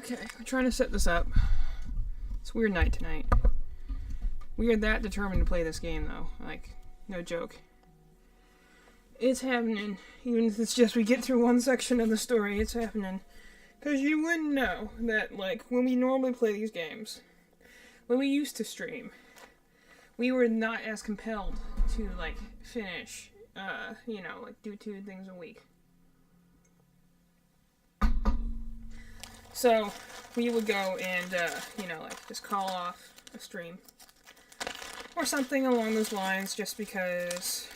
Okay, we're trying to set this up. It's a weird night tonight. We are that determined to play this game, though. Like, no joke. It's happening. Even if it's just we get through one section of the story, it's happening. Because you wouldn't know that, like, when we normally play these games, when we used to stream, we were not as compelled to, like, finish, you know, like, do 2 things a week. So, we would go and, you know, like, just call off a stream. Or something along those lines, just because,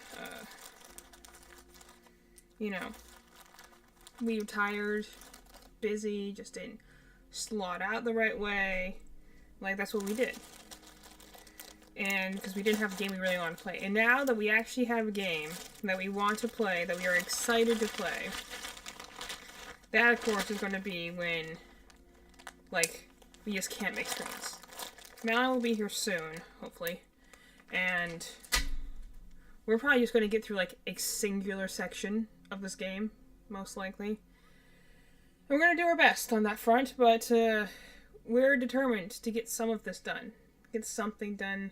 you know, we were tired, busy, just didn't slot out the right way. Like, that's what we did. And because we didn't have a game we really wanted to play. And now that we actually have a game that we want to play, that we are excited to play, that, of course, is going to be when, like, we just can't make screens. Malin will be here soon, hopefully. And we're probably just going to get through, like, a singular section of this game, most likely. And we're going to do our best on that front, but we're determined to get some of this done. Get something done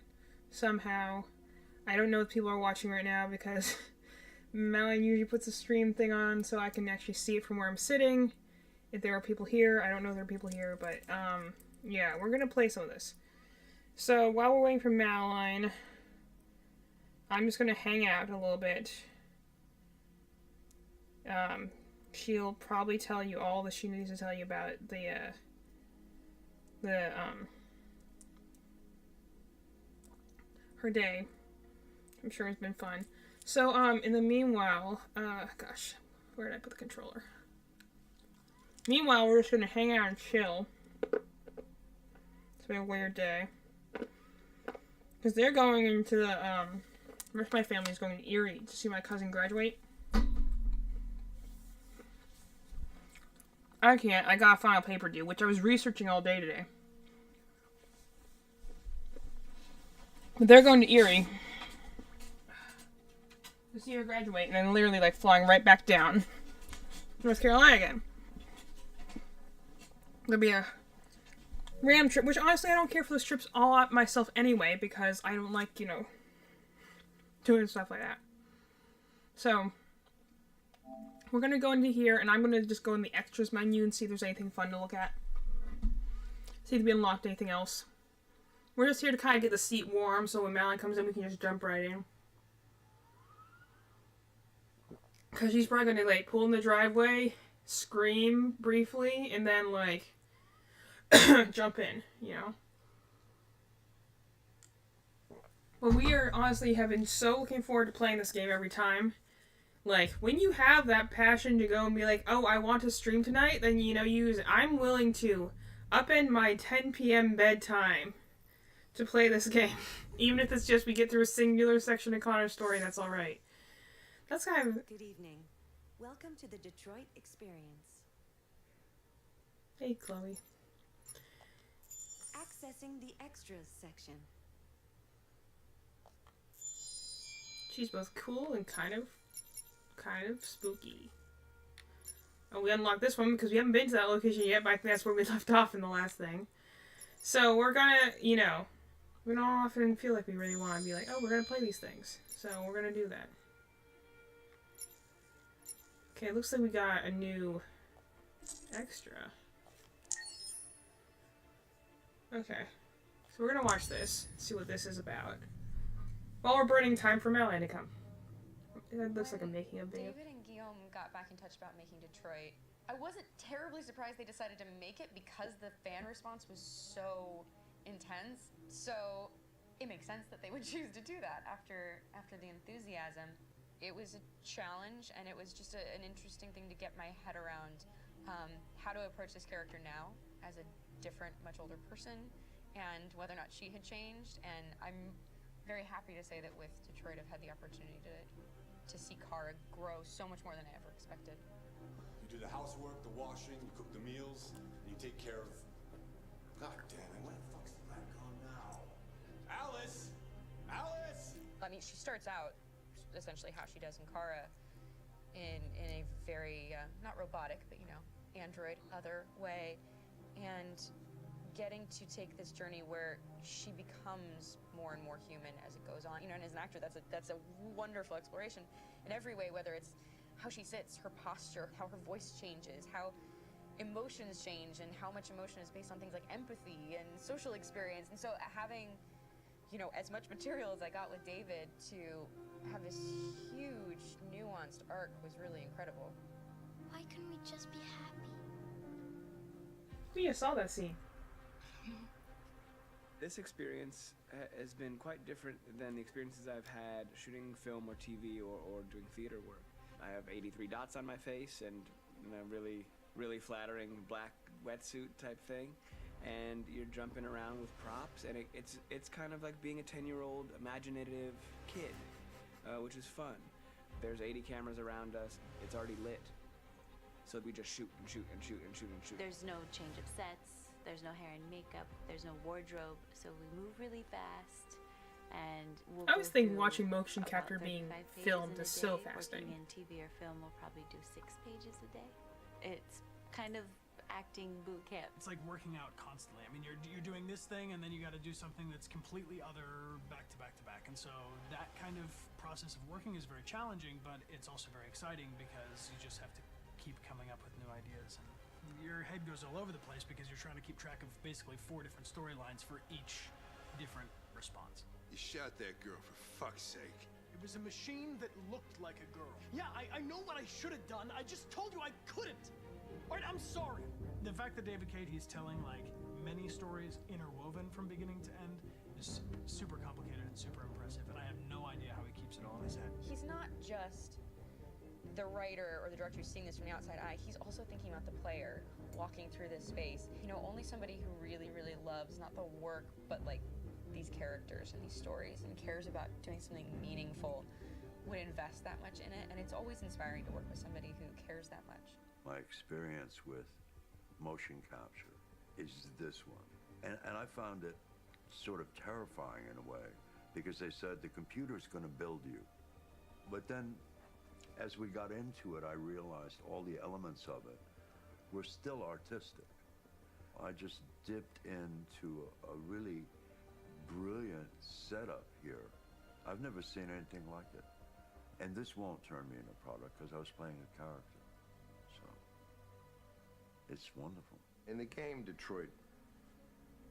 somehow. I don't know if people are watching right now because Malin usually puts a stream thing on so I can actually see it from where I'm sitting. If there are people here, I don't know if there are people here, but yeah, we're going to play some of this. So while we're waiting for Malin, I'm just going to hang out a little bit. She'll probably tell you all that she needs to tell you about her day. I'm sure it's been fun. So, in the meanwhile, gosh, where did I put the controller? Meanwhile, we're just gonna hang out and chill. It's been a weird day. Because they're going into the, the rest of my family's going to Erie to see my cousin graduate. I can't. I got a final paper due, which I was researching all day today. But they're going to Erie to see her graduate, and then literally, like, flying right back down to North Carolina again. There'll be a random trip, which honestly I don't care for those trips all out myself anyway, because I don't like, you know, doing stuff like that. So, we're going to go into here, and I'm going to just go in the extras menu and see if there's anything fun to look at. See if we unlocked anything else. We're just here to kind of get the seat warm, so when Malin comes in, we can just jump right in. Because she's probably going to, like, pull in the driveway, scream briefly, and then, like, jump in, you know? Well, we are honestly have been so looking forward to playing this game every time. Like, when you have that passion to go and be like, oh, I want to stream tonight, then, you know, I'm willing to upend my 10 p.m. bedtime to play this game. Even if it's just we get through a singular section of Connor's story, that's alright. That's kind of... Good evening. Welcome to the Detroit Experience. Hey, Chloe. Accessing the extras section. She's both cool and kind of spooky. Oh, we unlocked this one because we haven't been to that location yet, but I think that's where we left off in the last thing. So we're gonna, you know, we don't often feel like we really want to be like, oh, we're gonna play these things. So we're gonna do that. Okay, it looks like we got a new extra. Okay. So we're gonna watch this, see what this is about. While we're burning time for Malin to come. That looks like a making of video. David and Guillaume got back in touch about making Detroit. I wasn't terribly surprised they decided to make it because the fan response was so intense. So it makes sense that they would choose to do that after the enthusiasm. It was a challenge, and it was just an interesting thing to get my head around how to approach this character now as a different, much older person, and whether or not she had changed. And I'm very happy to say that with Detroit, I've had the opportunity to see Kara grow so much more than I ever expected. You do the housework, the washing, you cook the meals, and you take care of... God damn it, when the fuck's the light gone now? Alice! Alice! I mean, she starts out essentially how she does in Kara in a very, not robotic, but, you know, android other way. and getting to take this journey where she becomes more and more human as it goes on. You know, and as an actor, that's a wonderful exploration in every way, whether it's how she sits, her posture, how her voice changes, how emotions change, and how much emotion is based on things like empathy and social experience. And so having, you know, as much material as I got with David to have this huge, nuanced arc was really incredible. Why couldn't we just be happy? We just saw that scene. This experience has been quite different than the experiences I've had shooting film or TV or doing theater work. I have 83 dots on my face and a really flattering black wetsuit type thing, and you're jumping around with props, and it's kind of like being a 10-year-old imaginative kid, which is fun. There's 80 cameras around us. It's already lit, so we just shoot and shoot and shoot and shoot and shoot. There's no change of sets. There's no hair and makeup. There's no wardrobe. So we move really fast, and we'll I always go think through watching motion about capture being 35 pages filmed in a is so day. fascinating. Working in TV or film, we'll probably do 6 pages a day. It's kind of acting boot camp. It's like working out constantly. I mean, you're doing this thing, and then you got to do something that's completely other back to back to back. And so that kind of process of working is very challenging, but it's also very exciting because you just have to keep coming up with new ideas. And your head goes all over the place because you're trying to keep track of basically 4 different storylines for each different response. You shot that girl, for fuck's sake. It was a machine that looked like a girl. Yeah, I know what I should have done. I just told you I couldn't. All right, I'm sorry. The fact that David Cade, he's telling like many stories interwoven from beginning to end is super complicated and super impressive, and I have no idea how he keeps it all in his head. He's not just the writer or the director who's seeing this from the outside eye. He's also thinking about the player walking through this space. You know, only somebody who really, really loves not the work, but like these characters and these stories and cares about doing something meaningful would invest that much in it. And it's always inspiring to work with somebody who cares that much. My experience with motion capture is this one. And I found it sort of terrifying in a way, because they said the computer's going to build you. But then as we got into it, I realized all the elements of it were still artistic. I just dipped into a really brilliant setup here. I've never seen anything like it. And this won't turn me into a product because I was playing a character. So it's wonderful. In the game, Detroit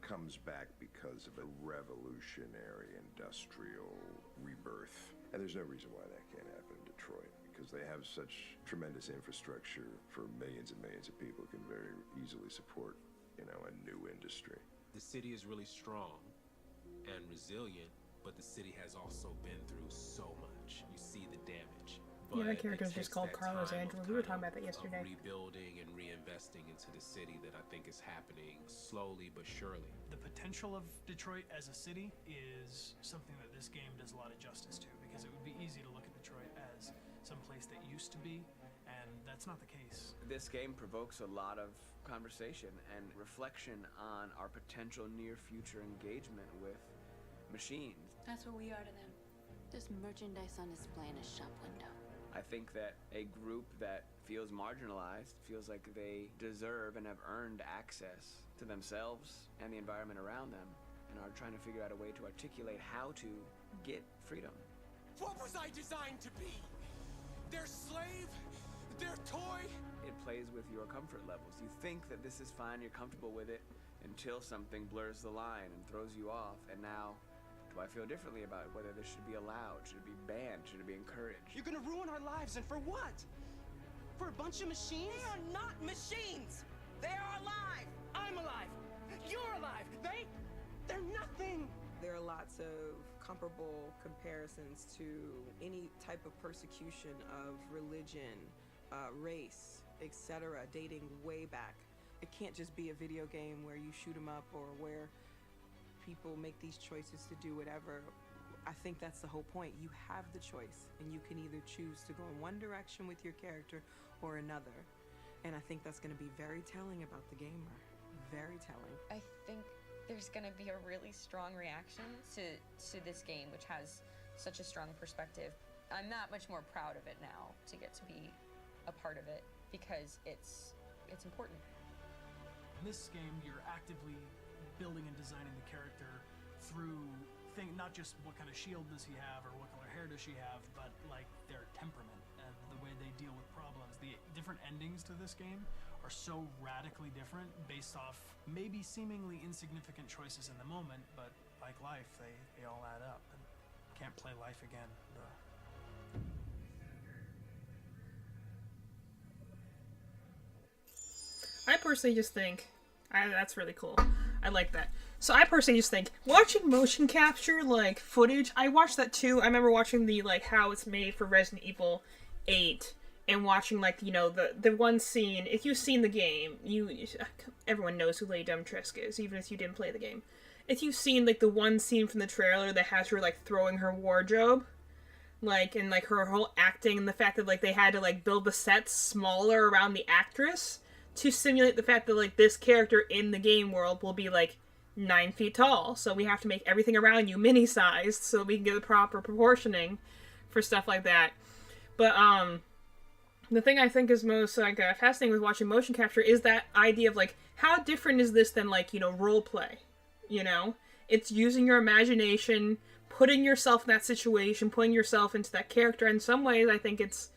comes back because of a revolutionary industrial rebirth. And there's no reason why that can't happen in Detroit, because they have such tremendous infrastructure for millions and millions of people can very easily support, you know, a new industry. The city is really strong and resilient, but the city has also been through so much. You see the damage. Yeah, that But character it is just takes called that Carlos time of Angel. We were kind talking about that of yesterday. rebuilding and reinvesting into the city that I think is happening slowly but surely. The potential of Detroit as a city is something that this game does a lot of justice to, because it would be easy to look at Detroit as some place that used to be, and that's not the case. This game provokes a lot of conversation and reflection on our potential near future engagement with machines. That's what we are to them. There's merchandise on display in a shop window. I think that a group that feels marginalized, feels like they deserve and have earned access to themselves and the environment around them, and are trying to figure out a way to articulate how to get freedom. What was I designed to be? Their slave? Their toy? It plays with your comfort levels. You think that this is fine, you're comfortable with it, until something blurs the line and throws you off, and now do I feel differently about whether this should be allowed? Should it be banned? Should it be encouraged? You're gonna ruin our lives, and for what? For a bunch of machines? They are not machines! They are alive! I'm alive! You're alive! They're nothing! There are lots of comparable comparisons to any type of persecution of religion, race, etc., dating way back. It can't just be a video game where you shoot 'em up or where people make these choices to do whatever. I think that's the whole point. You have the choice, and you can either choose to go in one direction with your character or another. And I think that's going to be very telling about the gamer. Very telling. I think there's going to be a really strong reaction to this game, which has such a strong perspective. I'm that much more proud of it now to get to be a part of it, because it's important. In this game, you're actively building and designing the character through not just what kind of shield does he have or what color hair does she have, but like their temperament and the way they deal with problems. The different endings to this game are so radically different based off maybe seemingly insignificant choices in the moment, but like life, they all add up. And can't play life again. I personally just think that's really cool. I like that. So I personally just think watching motion capture like footage. I watched that too. I remember watching the like how it's made for Resident Evil 8 and watching like the one scene. If you've seen the game, everyone knows who Lady Dimitrescu is, even if you didn't play the game. If you've seen like the one scene from the trailer that has her like throwing her wardrobe, like and like her whole acting and the fact that like they had to like build the sets smaller around the actress to simulate the fact that like this character in the game world will be like 9 feet tall, so we have to make everything around you mini-sized so we can get the proper proportioning for stuff like that. But the thing I think is most like fascinating with watching motion capture is that idea of like how different is this than like role play. It's using your imagination, putting yourself in that situation, putting yourself into that character. In some ways, I think it's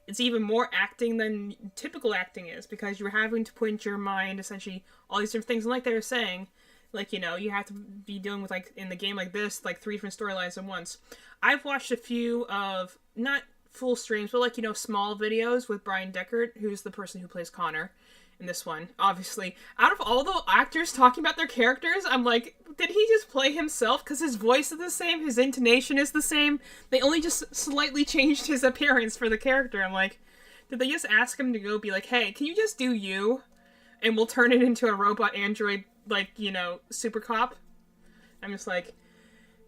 it's even more acting than typical acting is, because you're having to put into your mind essentially all these different things. And like they were saying, like, you have to be dealing with, like, in the game like this, like 3 different storylines at once. I've watched a few of, not full streams, but like, small videos with Brian Deckard, who's the person who plays Connor in this one. Obviously, out of all the actors talking about their characters, I'm like, did he just play himself? Because his voice is the same, his intonation is the same. They only just slightly changed his appearance for the character. I'm like, did they just ask him to go be like, hey, can you just do you? And we'll turn it into a robot android, like, super cop? I'm just like,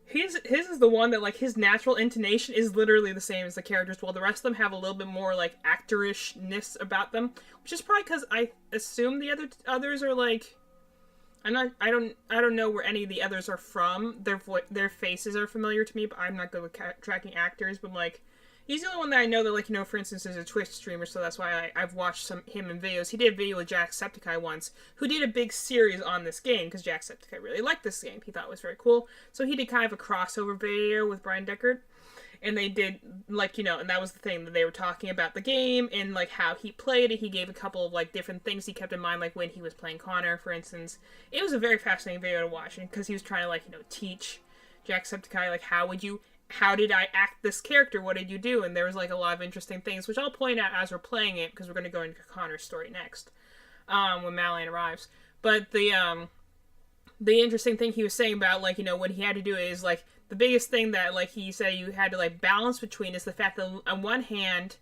his is the one that, like, his natural intonation is literally the same as the characters, while the rest of them have a little bit more, like, actorishness about them. Which is probably because I assume the others are, like, I don't know where any of the others are from. Their faces are familiar to me, but I'm not good with tracking actors. But like, he's the only one that I know that, like, for instance, is a Twitch streamer, so that's why I've watched him in videos. He did a video with Jacksepticeye once, who did a big series on this game because Jacksepticeye really liked this game. He thought it was very cool, so he did kind of a crossover video with Brian Deckard. And they did, like, and that was the thing, that they were talking about the game and, like, how he played it. He gave a couple of, like, different things he kept in mind, like, when he was playing Connor, for instance. It was a very fascinating video to watch, because he was trying to, like, teach Jacksepticeye, like, how did I act this character? What did you do? And there was, like, a lot of interesting things, which I'll point out as we're playing it, because we're going to go into Connor's story next, when Madeline arrives. But the interesting thing he was saying about, like, what he had to do is, like, the biggest thing that, like, he said you had to, like, balance between is the fact that, on one hand,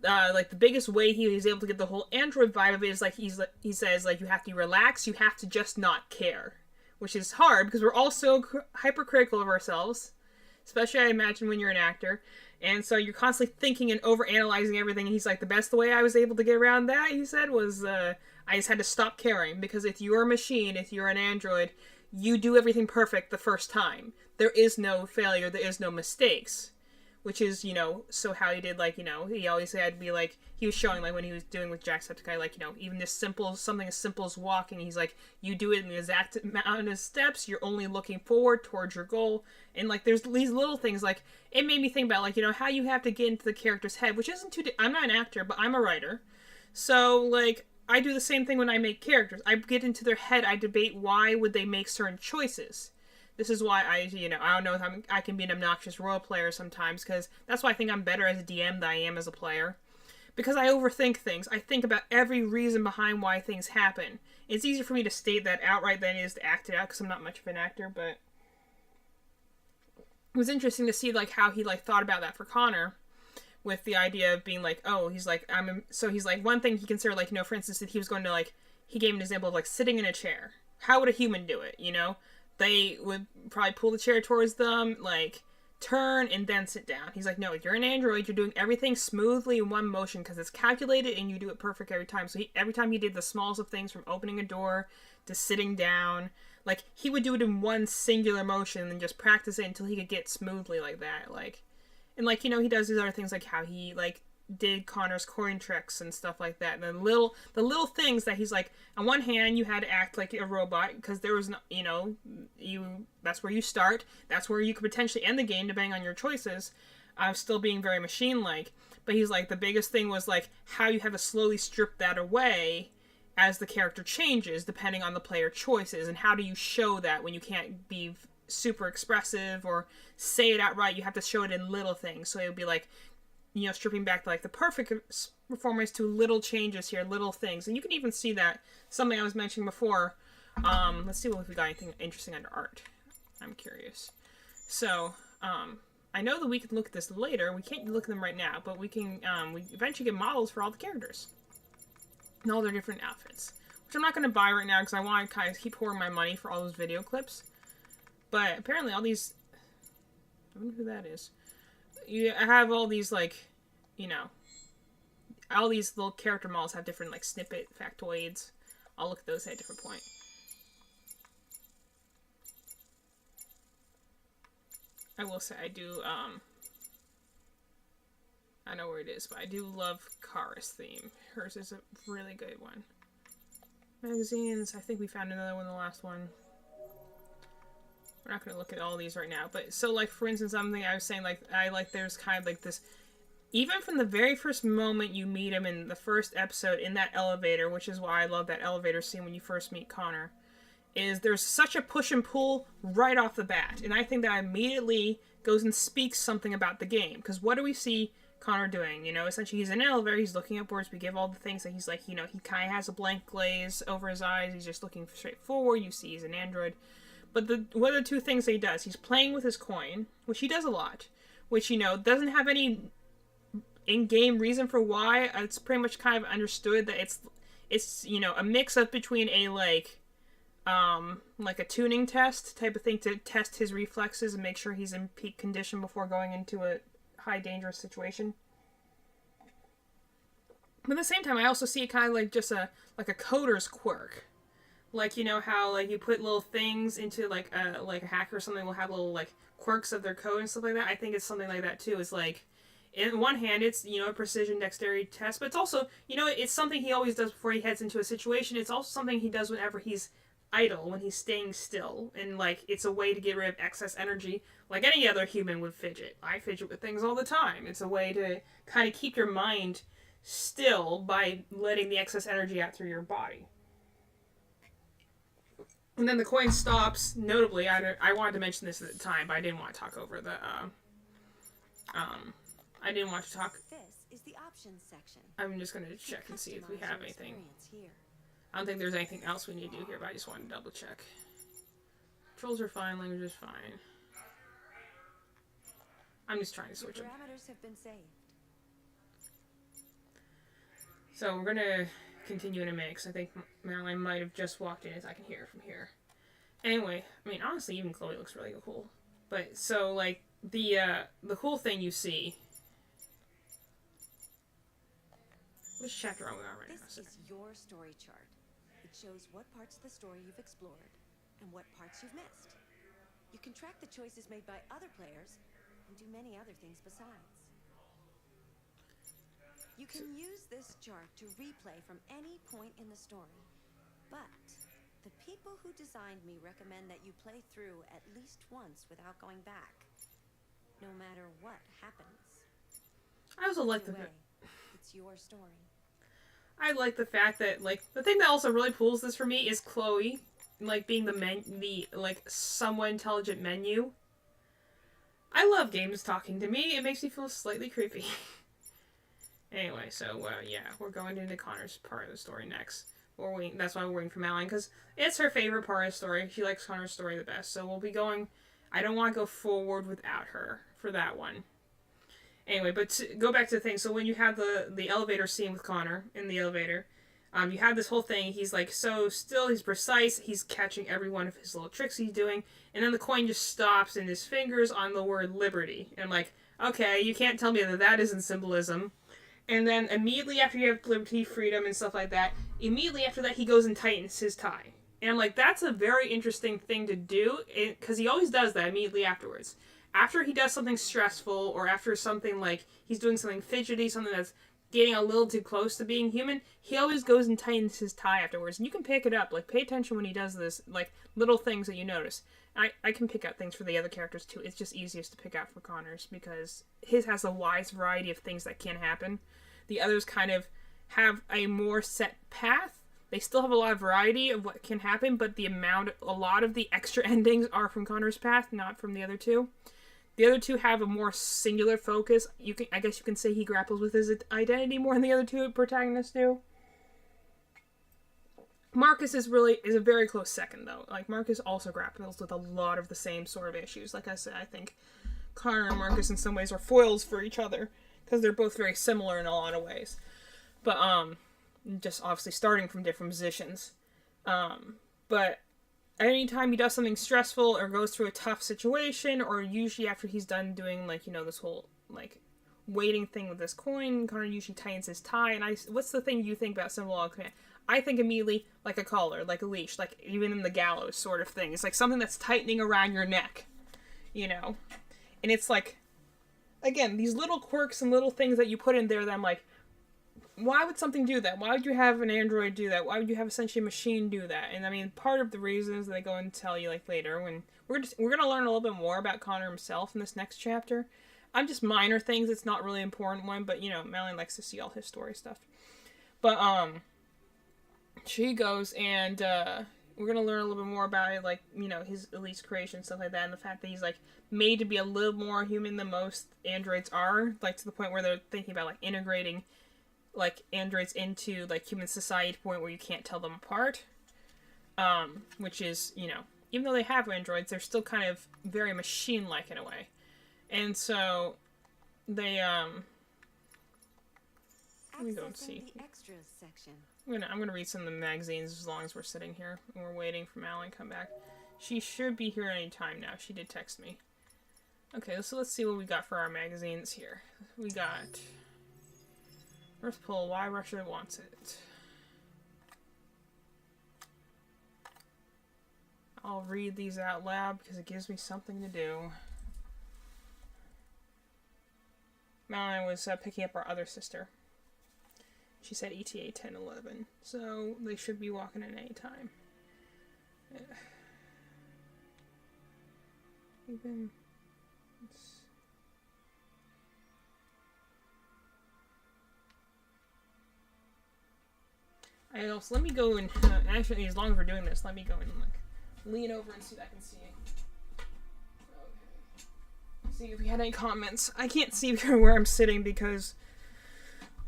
like, the biggest way he was able to get the whole android vibe of it is, like, he says, like, you have to relax, you have to just not care. Which is hard, because we're all so hypercritical of ourselves. Especially, I imagine, when you're an actor. And so you're constantly thinking and overanalyzing everything. And he's like, the way I was able to get around that, he said, was, I just had to stop caring. Because if you're a machine, if you're an android, you do everything perfect the first time. There is no failure, there is no mistakes. Which is, so how he did, like, he always had to be, like, he was showing, like, when he was doing with Jacksepticeye, like, even something as simple as walking, he's like, you do it in the exact amount of steps, you're only looking forward towards your goal, and, like, there's these little things, like, it made me think about, like, how you have to get into the character's head, which isn't I'm not an actor, but I'm a writer, so, like, I do the same thing when I make characters. I get into their head, I debate why would they make certain choices. This is why I don't know if I can be an obnoxious role player sometimes, because that's why I think I'm better as a DM than I am as a player. Because I overthink things. I think about every reason behind why things happen. It's easier for me to state that outright than it is to act it out, because I'm not much of an actor, but it was interesting to see, like, how he, like, thought about that for Connor, with the idea of being like, oh, he's like, so he's like, one thing he considered, like, for instance, that he was going to, like, he gave an example of, like, sitting in a chair. How would a human do it, They would probably pull the chair towards them, like, turn, and then sit down. He's like, no, you're an android, you're doing everything smoothly in one motion, because it's calculated, and you do it perfect every time. So every time he did the smallest of things, from opening a door to sitting down, like, he would do it in one singular motion, and just practice it until he could get smoothly like that, like, and, like, he does these other things, like, how he, like, did Connor's coin tricks and stuff like that. And the little things that he's like, on one hand, you had to act like a robot because there was no, that's where you start. That's where you could potentially end the game depending on your choices. Still being very machine-like. But he's like, the biggest thing was like how you have to slowly strip that away as the character changes depending on the player choices, and how do you show that when you can't be super expressive or say it outright. You have to show it in little things. So it would be like, stripping back like the perfect performance to little changes here, little things. And you can even see that, something I was mentioning before. Let's see if we got anything interesting under art. I'm curious. So I know that we can look at this later. We can't look at them right now, but we can we eventually get models for all the characters and all their different outfits, which I'm not going to buy right now because I want to kind of keep pouring my money for all those video clips. But apparently all these, I wonder who that is. You have all these like, all these little character models have different like snippet factoids. I'll look at those at a different point. I will say I do, I know where it is, but I do love Kara's theme. Hers is a really good one. Magazines, I think we found another one in the last one. We're not going to look at all these right now, but so like for instance, something I was saying, like I like there's kind of like this, even from the very first moment you meet him in the first episode in that elevator, which is why I love that elevator scene when you first meet Connor, is there's such a push and pull right off the bat, and I think that immediately goes and speaks something about the game, because what do we see Connor doing? Essentially he's in an elevator, he's looking upwards, we give all the things that he's like, he kind of has a blank glaze over his eyes, he's just looking straight forward, you see he's an android. But what are the two things that he does? He's playing with his coin, which he does a lot, which, doesn't have any in-game reason for why. It's pretty much kind of understood that it's a mix-up between a, like a tuning test type of thing to test his reflexes and make sure he's in peak condition before going into a high dangerous situation. But at the same time, I also see it kind of like just a coder's quirk. Like, how, like, you put little things into, like a hacker or something will have little, like, quirks of their code and stuff like that. I think it's something like that, too. It's, like, in one hand, it's, a precision dexterity test, but it's also, it's something he always does before he heads into a situation. It's also something he does whenever he's idle, when he's staying still. And, like, it's a way to get rid of excess energy, like any other human would fidget. I fidget with things all the time. It's a way to kind of keep your mind still by letting the excess energy out through your body. And then the coin stops. Notably, I wanted to mention this at the time, but I didn't want to talk over the, I didn't want to talk. This is the options section. I'm just going to check and see if we have anything. I don't think there's anything else we need to do here, but I just wanted to double check. Controls are fine, language is fine. I'm just trying to switch them. Parameters have been saved. So we're going to continue in a minute, because I think Madeline might have just walked in, as I can hear it from here. Anyway, I mean, honestly, even Chloe looks really cool. But, so, like, the cool thing you see... Which chapter are we on right now? This is your story chart. It shows what parts of the story you've explored, and what parts you've missed. You can track the choices made by other players, and do many other things besides. You can use this chart to replay from any point in the story, but the people who designed me recommend that you play through at least once without going back, no matter what happens. I also like the it's your story. I like the fact that, like, the thing that also really pulls this for me is Chloe, like, being the like, somewhat intelligent menu. I love games talking to me. It makes me feel slightly creepy. Anyway, so, yeah, we're going into Connor's part of the story next. That's why we're waiting for Madeline, because it's her favorite part of the story. She likes Connor's story the best, so we'll be going... I don't want to go forward without her for that one. Anyway, but to go back to the thing, so when you have the elevator scene with Connor in the elevator, you have this whole thing, he's like so still, he's precise, he's catching every one of his little tricks he's doing, and then the coin just stops in his fingers on the word liberty. And I'm like, okay, you can't tell me that that isn't symbolism. And then immediately after you have liberty, freedom, and stuff like that, immediately after that he goes and tightens his tie. And I'm like, that's a very interesting thing to do, because he always does that immediately afterwards. After he does something stressful, or after something like, he's doing something fidgety, something that's getting a little too close to being human, he always goes and tightens his tie afterwards. And you can pick it up. Like, pay attention when he does this, like, little things that you notice. I can pick out things for the other characters, too. It's just easiest to pick out for Connor's, because his has a wide variety of things that can happen. The others kind of have a more set path. They still have a lot of variety of what can happen, but a lot of the extra endings are from Connor's path, not from the other two. The other two have a more singular focus. I guess you can say he grapples with his identity more than the other two protagonists do. Marcus is a very close second, though. Like, Marcus also grapples with a lot of the same sort of issues. Like I said, I think Connor and Marcus in some ways are foils for each other, because they're both very similar in a lot of ways. But, just obviously starting from different positions. But anytime he does something stressful or goes through a tough situation, or usually after he's done doing, like, you know, this whole, like, waiting thing with this coin, Connor usually tightens his tie. And what's the thing you think about symbol log command? I think immediately like a collar, like a leash, like even in the gallows sort of thing. It's like something that's tightening around your neck, you know? And it's like, again, these little quirks and little things that you put in there that I'm like, why would something do that? Why would you have an android do that? Why would you have essentially a machine do that? And I mean, part of the reason is they go and tell you, like, later, when we're going to learn a little bit more about Connor himself in this next chapter. I'm just minor things. It's not really important one, but, you know, Malin likes to see all his story stuff. But, she goes and, we're going to learn a little bit more about it, like, you know, his Elise creation, stuff like that, and the fact that he's, like, made to be a little more human than most androids are, like, to the point where they're thinking about, like, integrating, like, androids into, like, human society to the point where you can't tell them apart. Which is, you know, even though they have androids, they're still kind of very machine-like in a way. And so, they, let me go and see. The extras section. I'm gonna read some of the magazines as long as we're sitting here and we're waiting for Malin to come back. She should be here any time now. She did text me. Okay, so let's see what we got for our magazines here. We got North Pole, Why Russia Wants It. I'll read these out loud because it gives me something to do. Malin was picking up our other sister. She said ETA 10:11, so they should be walking in any time. Even let me go and actually, as long as we're doing this, let me go and like lean over and see if I can see it. Okay. See if we had any comments. I can't see where I'm sitting because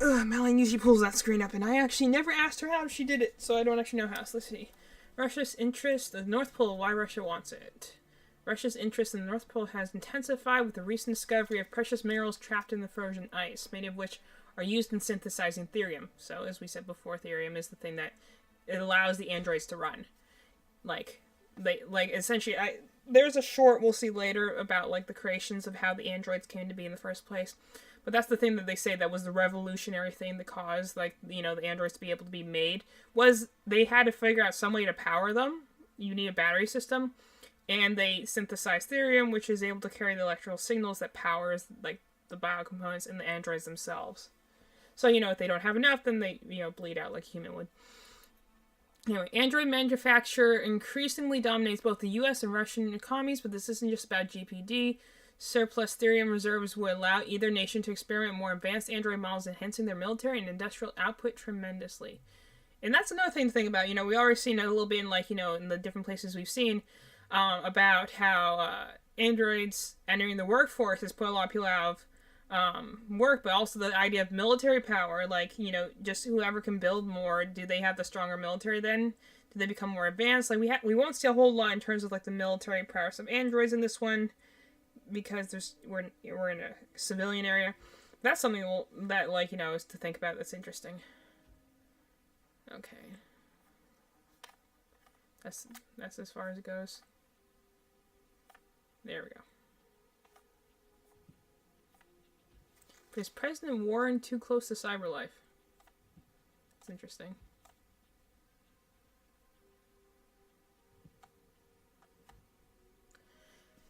Malin usually pulls that screen up, and I actually never asked her how she did it, so I don't actually know how. So let's see. Russia's interest, the North Pole, Why Russia Wants It. Russia's interest in the North Pole has intensified with the recent discovery of precious minerals trapped in the frozen ice, many of which are used in synthesizing therium. So, as we said before, therium is the thing that it allows the androids to run. Essentially, there's a short we'll see later about, like, the creations of how the androids came to be in the first place. But that's the thing that they say that was the revolutionary thing that caused, like, you know, the androids to be able to be made, was they had to figure out some way to power them. You need a battery system. And they synthesized therium, which is able to carry the electrical signals that powers, like, the biocomponents in the androids themselves. So, you know, if they don't have enough, then they, you know, bleed out like a human would. Anyway, android manufacture increasingly dominates both the US and Russian economies, but this isn't just about GPD. Surplus therium reserves would allow either nation to experiment more advanced android models, enhancing their military and industrial output tremendously. And that's another thing to think about. You know, we already seen a little bit in, like, you know, in the different places we've seen about how androids entering the workforce has put a lot of people out of work, but also the idea of military power. Like, you know, just whoever can build more, do they have the stronger military then? Do they become more advanced? Like, we won't see a whole lot in terms of, like, the military prowess of androids in this one, because we're in a civilian area. That's something that, like, you know, is to think about. That's interesting. Okay. That's as far as it goes. There we go. Is President Warren too close to CyberLife? It's interesting.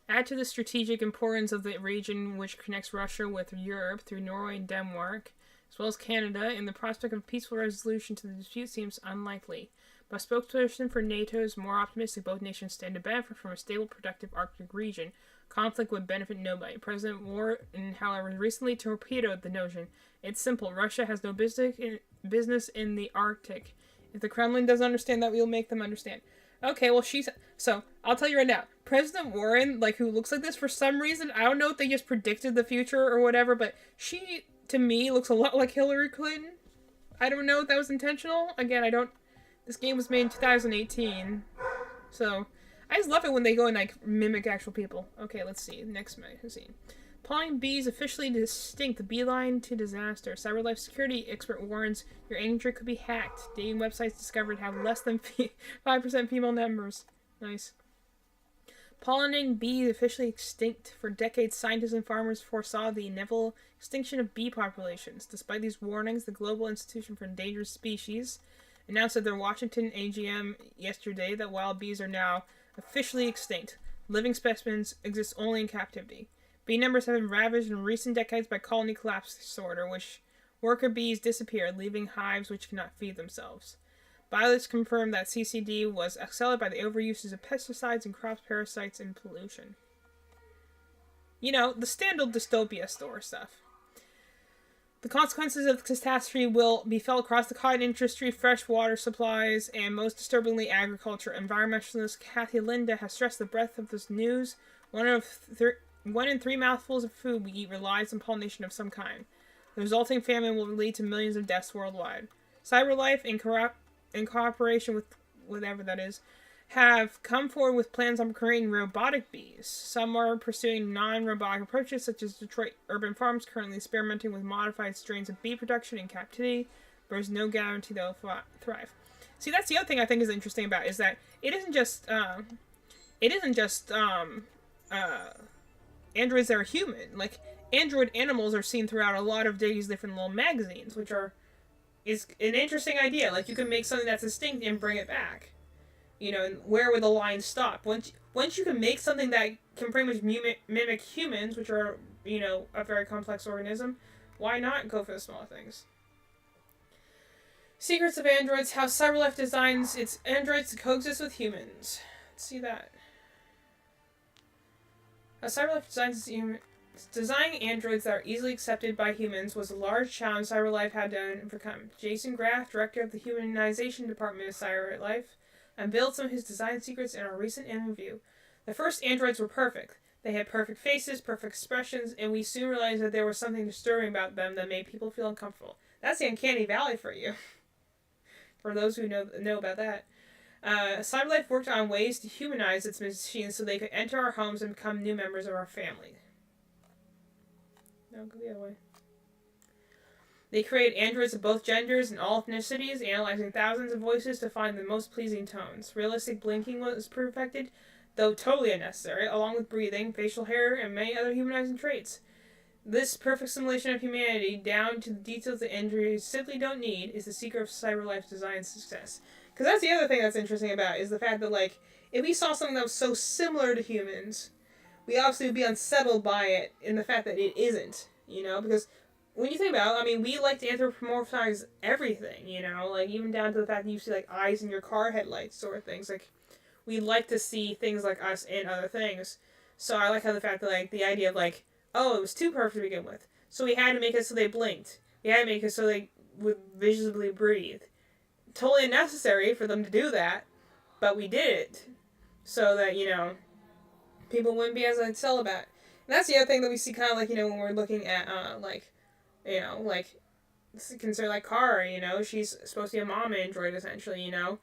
Add to the strategic importance of the region which connects Russia with Europe through Norway and Denmark. as well as Canada, and the prospect of peaceful resolution to the dispute seems unlikely. But a spokesperson for NATO is more optimistic both nations stand to benefit from a stable, productive Arctic region. Conflict would benefit nobody. President Warren, however, recently torpedoed the notion. It's simple. Russia has no business in the Arctic. If the Kremlin doesn't understand that, we'll make them understand. Okay, well, so, I'll tell you right now. President Warren, like, who looks like this for some reason, I don't know if they just predicted the future or whatever, but she, to me, looks a lot like Hillary Clinton. I don't know if that was intentional. Again, this game was made in 2018, so I just love it when they go and, like, mimic actual people. Okay, let's see. Next magazine. Polling bees officially distinct. Beeline to disaster. CyberLife security expert warns your Android could be hacked. Dating websites discovered have less than 5% female members. Nice. Pollinating bees officially extinct. For decades, scientists and farmers foresaw the inevitable extinction of bee populations. Despite these warnings, the Global Institution for Endangered Species announced at their Washington AGM yesterday that wild bees are now officially extinct. Living specimens exist only in captivity. Bee numbers have been ravaged in recent decades by colony collapse disorder, which worker bees disappeared, leaving hives which cannot feed themselves. Biologists confirmed that CCD was accelerated by the overuses of pesticides and crop parasites and pollution. You know, the standard dystopia store stuff. The consequences of the catastrophe will be felt across the cotton industry, fresh water supplies, and most disturbingly, agriculture. Environmentalist Kathy Linda has stressed the breadth of this news. One in 3 mouthfuls of food we eat relies on pollination of some kind. The resulting famine will lead to millions of deaths worldwide. CyberLife, in cooperation with whatever that is, have come forward with plans on creating robotic bees. Some are pursuing non-robotic approaches, such as Detroit Urban Farms currently experimenting with modified strains of bee production in captivity, but there's no guarantee they'll thrive. See, that's the other thing I think is interesting about it, is that it isn't just androids that are human. Like, android animals are seen throughout a lot of these different little magazines, which is an interesting idea. Like, you can make something that's extinct and bring it back. You know, and where would the line stop? Once you can make something that can pretty much mimic humans, which are, you know, a very complex organism, why not go for the smaller things? Secrets of androids, how CyberLife designs its androids to coexist with humans. Let's see that. How CyberLife designs designing androids that are easily accepted by humans was a large challenge CyberLife had to overcome. Jason Graff, director of the Humanization Department of CyberLife, unveiled some of his design secrets in our recent interview. The first androids were perfect. They had perfect faces, perfect expressions, and we soon realized that there was something disturbing about them that made people feel uncomfortable. That's the uncanny valley for you. For those who know about that. CyberLife worked on ways to humanize its machines so they could enter our homes and become new members of our family. No, go the other way. They create androids of both genders and all ethnicities, analyzing thousands of voices to find the most pleasing tones. Realistic blinking was perfected, though totally unnecessary, along with breathing, facial hair, and many other humanizing traits. This perfect simulation of humanity, down to the details that androids simply don't need, is the secret of CyberLife's design success. Because that's the other thing that's interesting about it, is the fact that, like, if we saw something that was so similar to humans, we obviously would be unsettled by it in the fact that it isn't, you know? Because when you think about it, I mean, we like to anthropomorphize everything, you know? Like, even down to the fact that you see, like, eyes in your car headlights sort of things. Like, we like to see things like us in other things. So I like how the fact that, like, the idea of, like, oh, it was too perfect to begin with. So we had to make it so they blinked. We had to make it so they would visibly breathe. Totally unnecessary for them to do that, but we did it. So that, you know, people wouldn't be as celibate. And that's the other thing that we see kind of, like, you know, when we're looking at, like, you know, like, consider, like, Kara, you know, she's supposed to be a mom android, essentially, you know,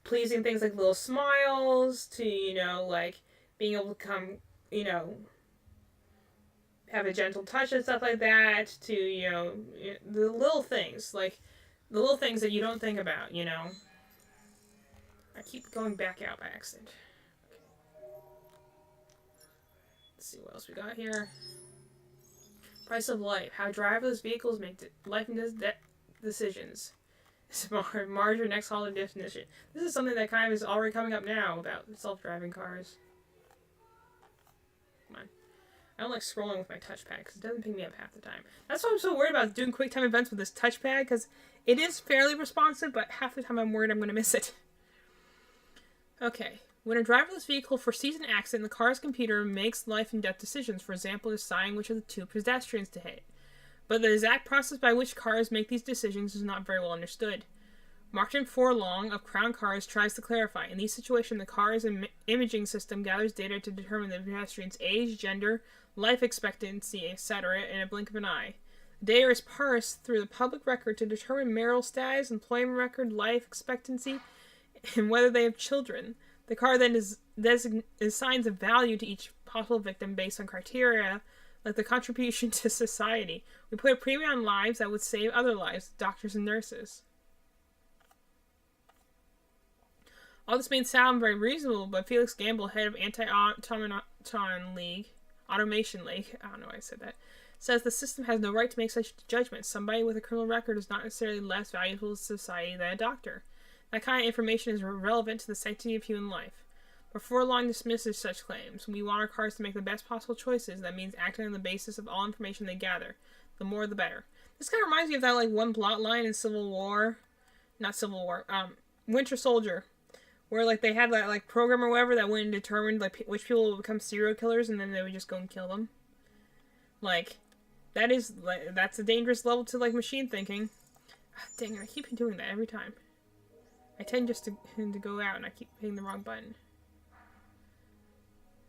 pleasing things like little smiles to, you know, like, being able to come, you know, have a gentle touch and stuff like that, to, you know, the little things, like, the little things that you don't think about, you know. I keep going back out by accident. Okay. Let's see what else we got here. Price of life. How driverless vehicles make life and decisions. Marge your next holiday definition. This is something that kind of is already coming up now about self-driving cars. Come on. I don't like scrolling with my touchpad because it doesn't pick me up half the time. That's why I'm so worried about doing QuickTime events with this touchpad, because it is fairly responsive, but half the time I'm worried I'm going to miss it. Okay. When a driverless vehicle foresees an accident, the car's computer makes life and death decisions, for example, deciding which of the two pedestrians to hit. But the exact process by which cars make these decisions is not very well understood. Martin Forlong of Crown Cars tries to clarify. In these situations, the car's imaging system gathers data to determine the pedestrian's age, gender, life expectancy, etc. in a blink of an eye. The data is parsed through the public record to determine marital status, employment record, life expectancy, and whether they have children. The car then assigns a value to each possible victim based on criteria like the contribution to society. We put a premium on lives that would save other lives, doctors and nurses. All this may sound very reasonable, but Felix Gamble, head of Automation League, I don't know why I said that, says the system has no right to make such judgments. Somebody with a criminal record is not necessarily less valuable to society than a doctor. That kind of information is relevant to the sanctity of human life. Before long dismisses such claims. We want our cars to make the best possible choices. That means acting on the basis of all information they gather. The more, the better. This kind of reminds me of that, like, one plot line in Winter Soldier, where, like, they had that, like, program or whatever that went and determined, like, which people would become serial killers, and then they would just go and kill them. Like, that's a dangerous level to, like, machine thinking. Dang it, I keep doing that every time. I tend just to go out, and I keep hitting the wrong button.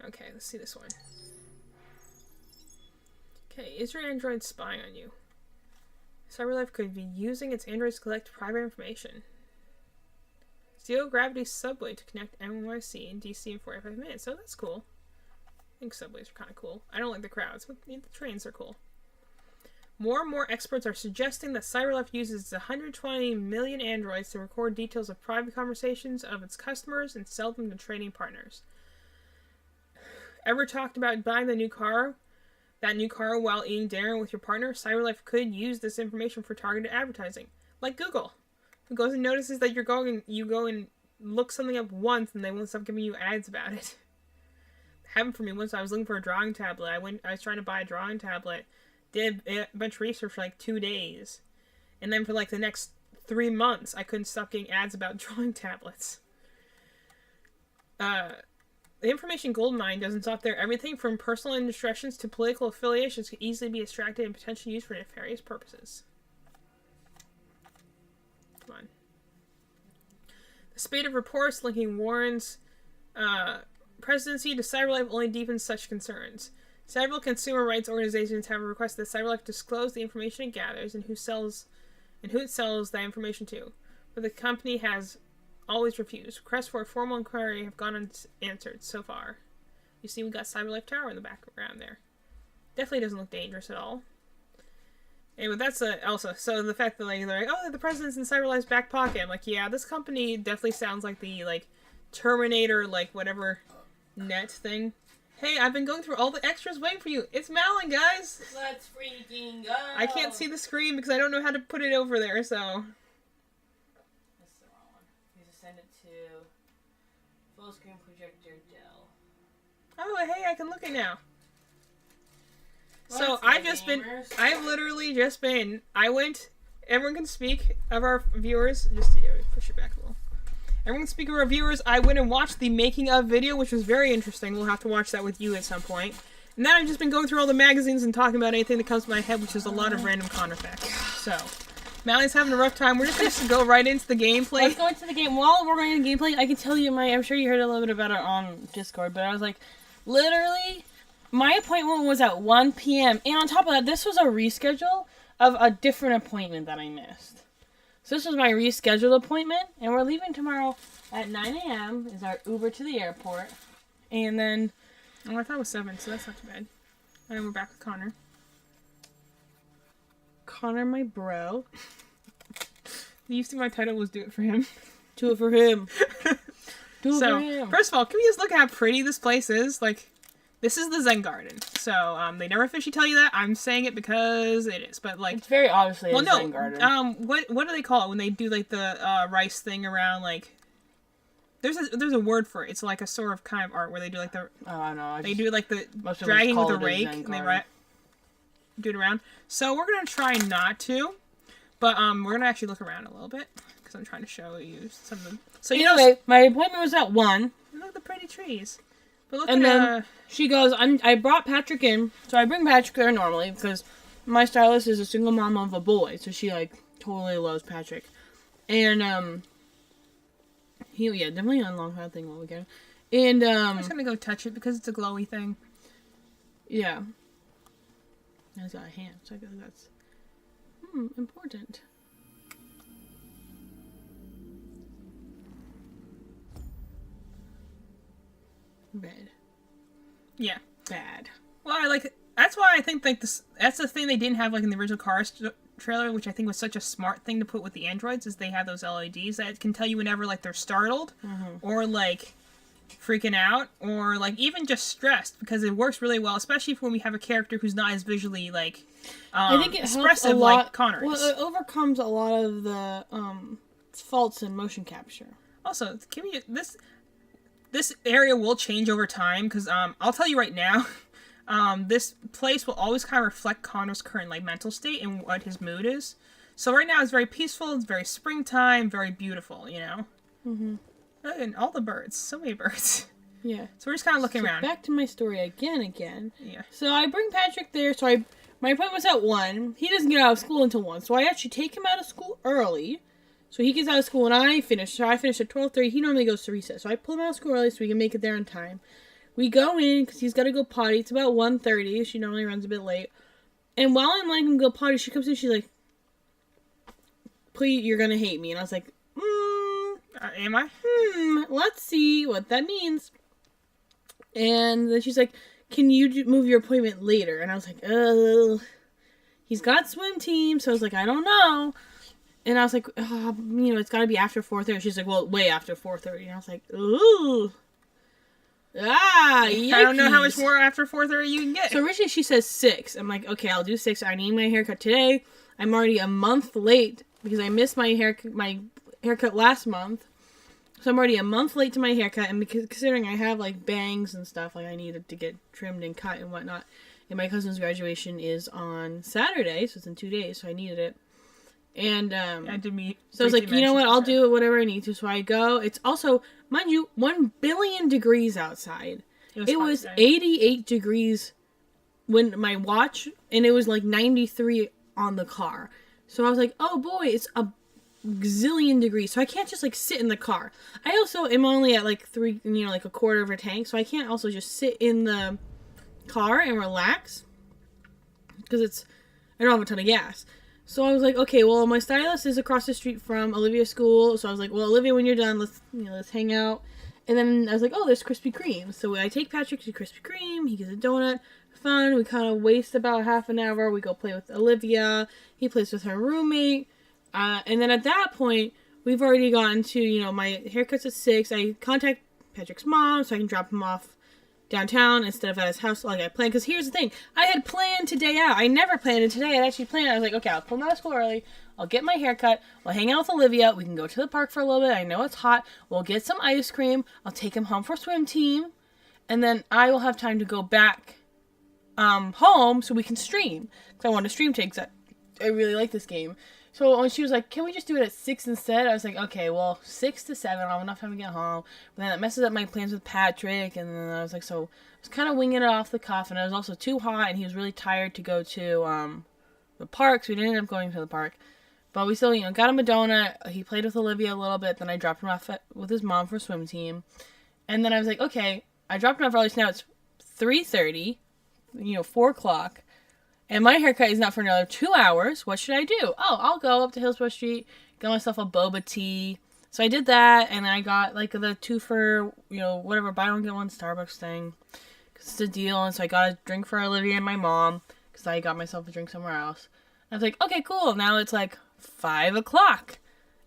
Okay, let's see this one. Okay, is your Android spying on you? CyberLife could be using its androids to collect private information. Zero gravity subway to connect NYC and DC in 45 minutes. So that's cool. I think subways are kind of cool. I don't like the crowds, but the trains are cool. More and more experts are suggesting that CyberLife uses 120 million androids to record details of private conversations of its customers and sell them to trading partners. Ever talked about buying that new car while eating dinner with your partner? CyberLife could use this information for targeted advertising, like Google, who goes and notices that you go and look something up once, and they won't stop giving you ads about it. It happened for me once. I was looking for a drawing tablet. I was trying to buy a drawing tablet, did a bunch of research for like 2 days, and then for like the next 3 months, I couldn't stop getting ads about drawing tablets. The information goldmine doesn't stop there. Everything from personal indiscretions to political affiliations could easily be extracted and potentially used for nefarious purposes. Come on. The spate of reports linking Warren's presidency to CyberLife only deepens such concerns. Several consumer rights organizations have requested that CyberLife disclose the information it gathers and who it sells that information to, but the company has always refused. Requests for a formal inquiry have gone unanswered so far. You see, we got CyberLife Tower in the background there. Definitely doesn't look dangerous at all. Anyway, that's also, so the fact that, like, they're like, oh, the president's in CyberLife's back pocket. I'm like, yeah, this company definitely sounds like the, like, Terminator, like, whatever net thing. Hey, I've been going through all the extras waiting for you. It's Malin, guys! Let's freaking go! I can't see the screen because I don't know how to put it over there, so... Send it to full screen projector Dell. Oh, hey, I can look at now. So Let's I've literally just been, everyone can speak of our viewers, push it back a little. Everyone can speak of our viewers. I went and watched the making of video, which was very interesting. We'll have to watch that with you at some point. And then I've just been going through all the magazines and talking about anything that comes to my head, which is a lot of random Connor facts. So... Mally's having a rough time. We're just going to go right into the gameplay. Let's go into the game. While we're going into gameplay, I can tell you I'm sure you heard a little bit about it on Discord, but I was like, literally, my appointment was at 1 p.m. And on top of that, this was a reschedule of a different appointment that I missed. So this was my rescheduled appointment, and we're leaving tomorrow at 9 a.m. is our Uber to the airport. And then, I thought it was 7, so that's not too bad. And then we're back with Connor. Connor, my bro. You see my title was Do It For Him. Do it for him. Do it for him. First of all, can we just look at how pretty this place is? Like, this is the Zen Garden. So, they never officially tell you that. I'm saying it because it is. But, like... It's very obviously a Zen Garden. What do they call it when they do, like, the rice thing around, like... there's a word for it. It's like a sort of kind of art where they do like the they do like the most of us dragging with call a it a rake Zen and they card. do it around. So we're gonna try not to, but we're gonna actually look around a little bit because I'm trying to show you some of them. So Anyway, my appointment was at 1. look at the pretty trees. But look And at then she goes, I brought Patrick in. So I bring Patrick there normally because my stylist is a single mom of a boy. So she, like, totally loves Patrick. And, definitely on long hair thing while we go. And, I'm just gonna go touch it because it's a glowy thing. yeah. It's got a hand, so I guess that's, important. Red. Yeah. Bad. Well, I like it. That's why I think like this. That's the thing they didn't have like in the original Cars trailer, which I think was such a smart thing to put with the androids. Is they have those LEDs that can tell you whenever like they're startled or like freaking out or like even just stressed, because it works really well, especially when we have a character who's not as visually like I think it expressive helps a lot. like Connor is. Well, it overcomes a lot of the faults in motion capture. Also, can we this area will change over time because I'll tell you right now, this place will always kind of reflect Connor's current like mental state and what his mood is. So right now it's very peaceful, it's very springtime, very beautiful, you know. And all the birds, so many birds. Yeah. So we're just kind of looking around. Back to my story again. Yeah. So I bring Patrick there. So my appointment was at 1. He doesn't get out of school until 1. So I actually take him out of school early. So he gets out of school and I finish. So I finish at 12:30. He normally goes to recess. So I pull him out of school early so we can make it there in time. We go in because he's got to go potty. It's about 1:30. She normally runs a bit late. And while I'm letting him go potty, she comes in. She's like, "Please, you're gonna hate me." And I was like, am I? Let's see what that means. And then she's like, "Can you move your appointment later?" And I was like, "Oh, he's got swim team." So I was like, "I don't know." And I was like, it's got to be after 4:30. She's like, "Well, way after 4:30." And I was like, "Ooh. I don't know how much more after 4:30 you can get." So originally she says 6. I'm like, okay, I'll do 6. I need my haircut today. I'm already a month late because I missed my haircut last month. So I'm already a month late to my haircut, and because considering I have like bangs and stuff, like I needed to get trimmed and cut and whatnot. And my cousin's graduation is on Saturday, so it's in 2 days, so I needed it. And so I was like, you know what, I'll do it whatever I need to. So I go. It's also, mind you, 1 billion degrees outside. It was 88 degrees when my watch, and it was like 93 on the car. So I was like, oh boy, it's a gazillion degrees. So I can't just like sit in the car. I also am only at like 3, like a quarter of a tank. So I can't also just sit in the car and relax because I don't have a ton of gas. So I was like, okay, well, my stylist is across the street from Olivia's school. So I was like, well, Olivia, when you're done, let's hang out. And then I was like, oh, there's Krispy Kreme. So I take Patrick to Krispy Kreme. He gets a donut. Fun. We kind of waste about half an hour. We go play with Olivia. He plays with her roommate. And then at that point, we've already gotten to, my haircut's at 6. I contact Patrick's mom so I can drop him off downtown instead of at his house like I planned. Because here's the thing. I had planned today out. I never planned it today. I actually planned. I was like, okay, I'll pull him out of school early. I'll get my haircut. We'll hang out with Olivia. We can go to the park for a little bit. I know it's hot. We'll get some ice cream. I'll take him home for swim team. And then I will have time to go back home so we can stream. Because I want to stream because I really like this game. So when she was like, can we just do it at 6 instead? I was like, okay, well, 6 to 7, I'll have enough time to get home. But then it messes up my plans with Patrick. And then I was like, so I was kind of winging it off the cuff. And it was also too hot. And he was really tired to go to the park. So we didn't end up going to the park. But we still, got him a donut. He played with Olivia a little bit. Then I dropped him off with his mom for swim team. And then I was like, okay, I dropped him off early. So now it's 3:30, 4 o'clock. And my haircut is not for another 2 hours. What should I do? Oh, I'll go up to Hillsborough Street, get myself a boba tea. So I did that, and I got, like, the 2 for, whatever, buy one, get one Starbucks thing. Because it's a deal, and so I got a drink for Olivia and my mom, because I got myself a drink somewhere else. And I was like, okay, cool. Now it's, 5 o'clock,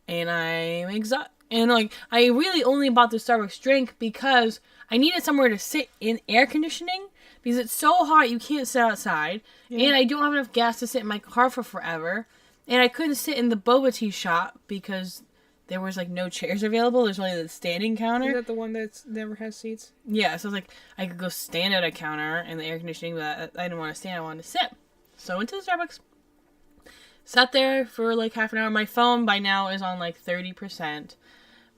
and I'm exhausted. And, I really only bought the Starbucks drink because I needed somewhere to sit in air conditioning, because it's so hot you can't sit outside. Yeah. And I don't have enough gas to sit in my car for forever. And I couldn't sit in the boba tea shop because there was like no chairs available. There's only the standing counter. Is that the one that never has seats? Yeah, so I was like, I could go stand at a counter in the air conditioning, but I didn't want to stand. I wanted to sit. So I went to the Starbucks. Sat there for like half an hour. My phone by now is on like 30%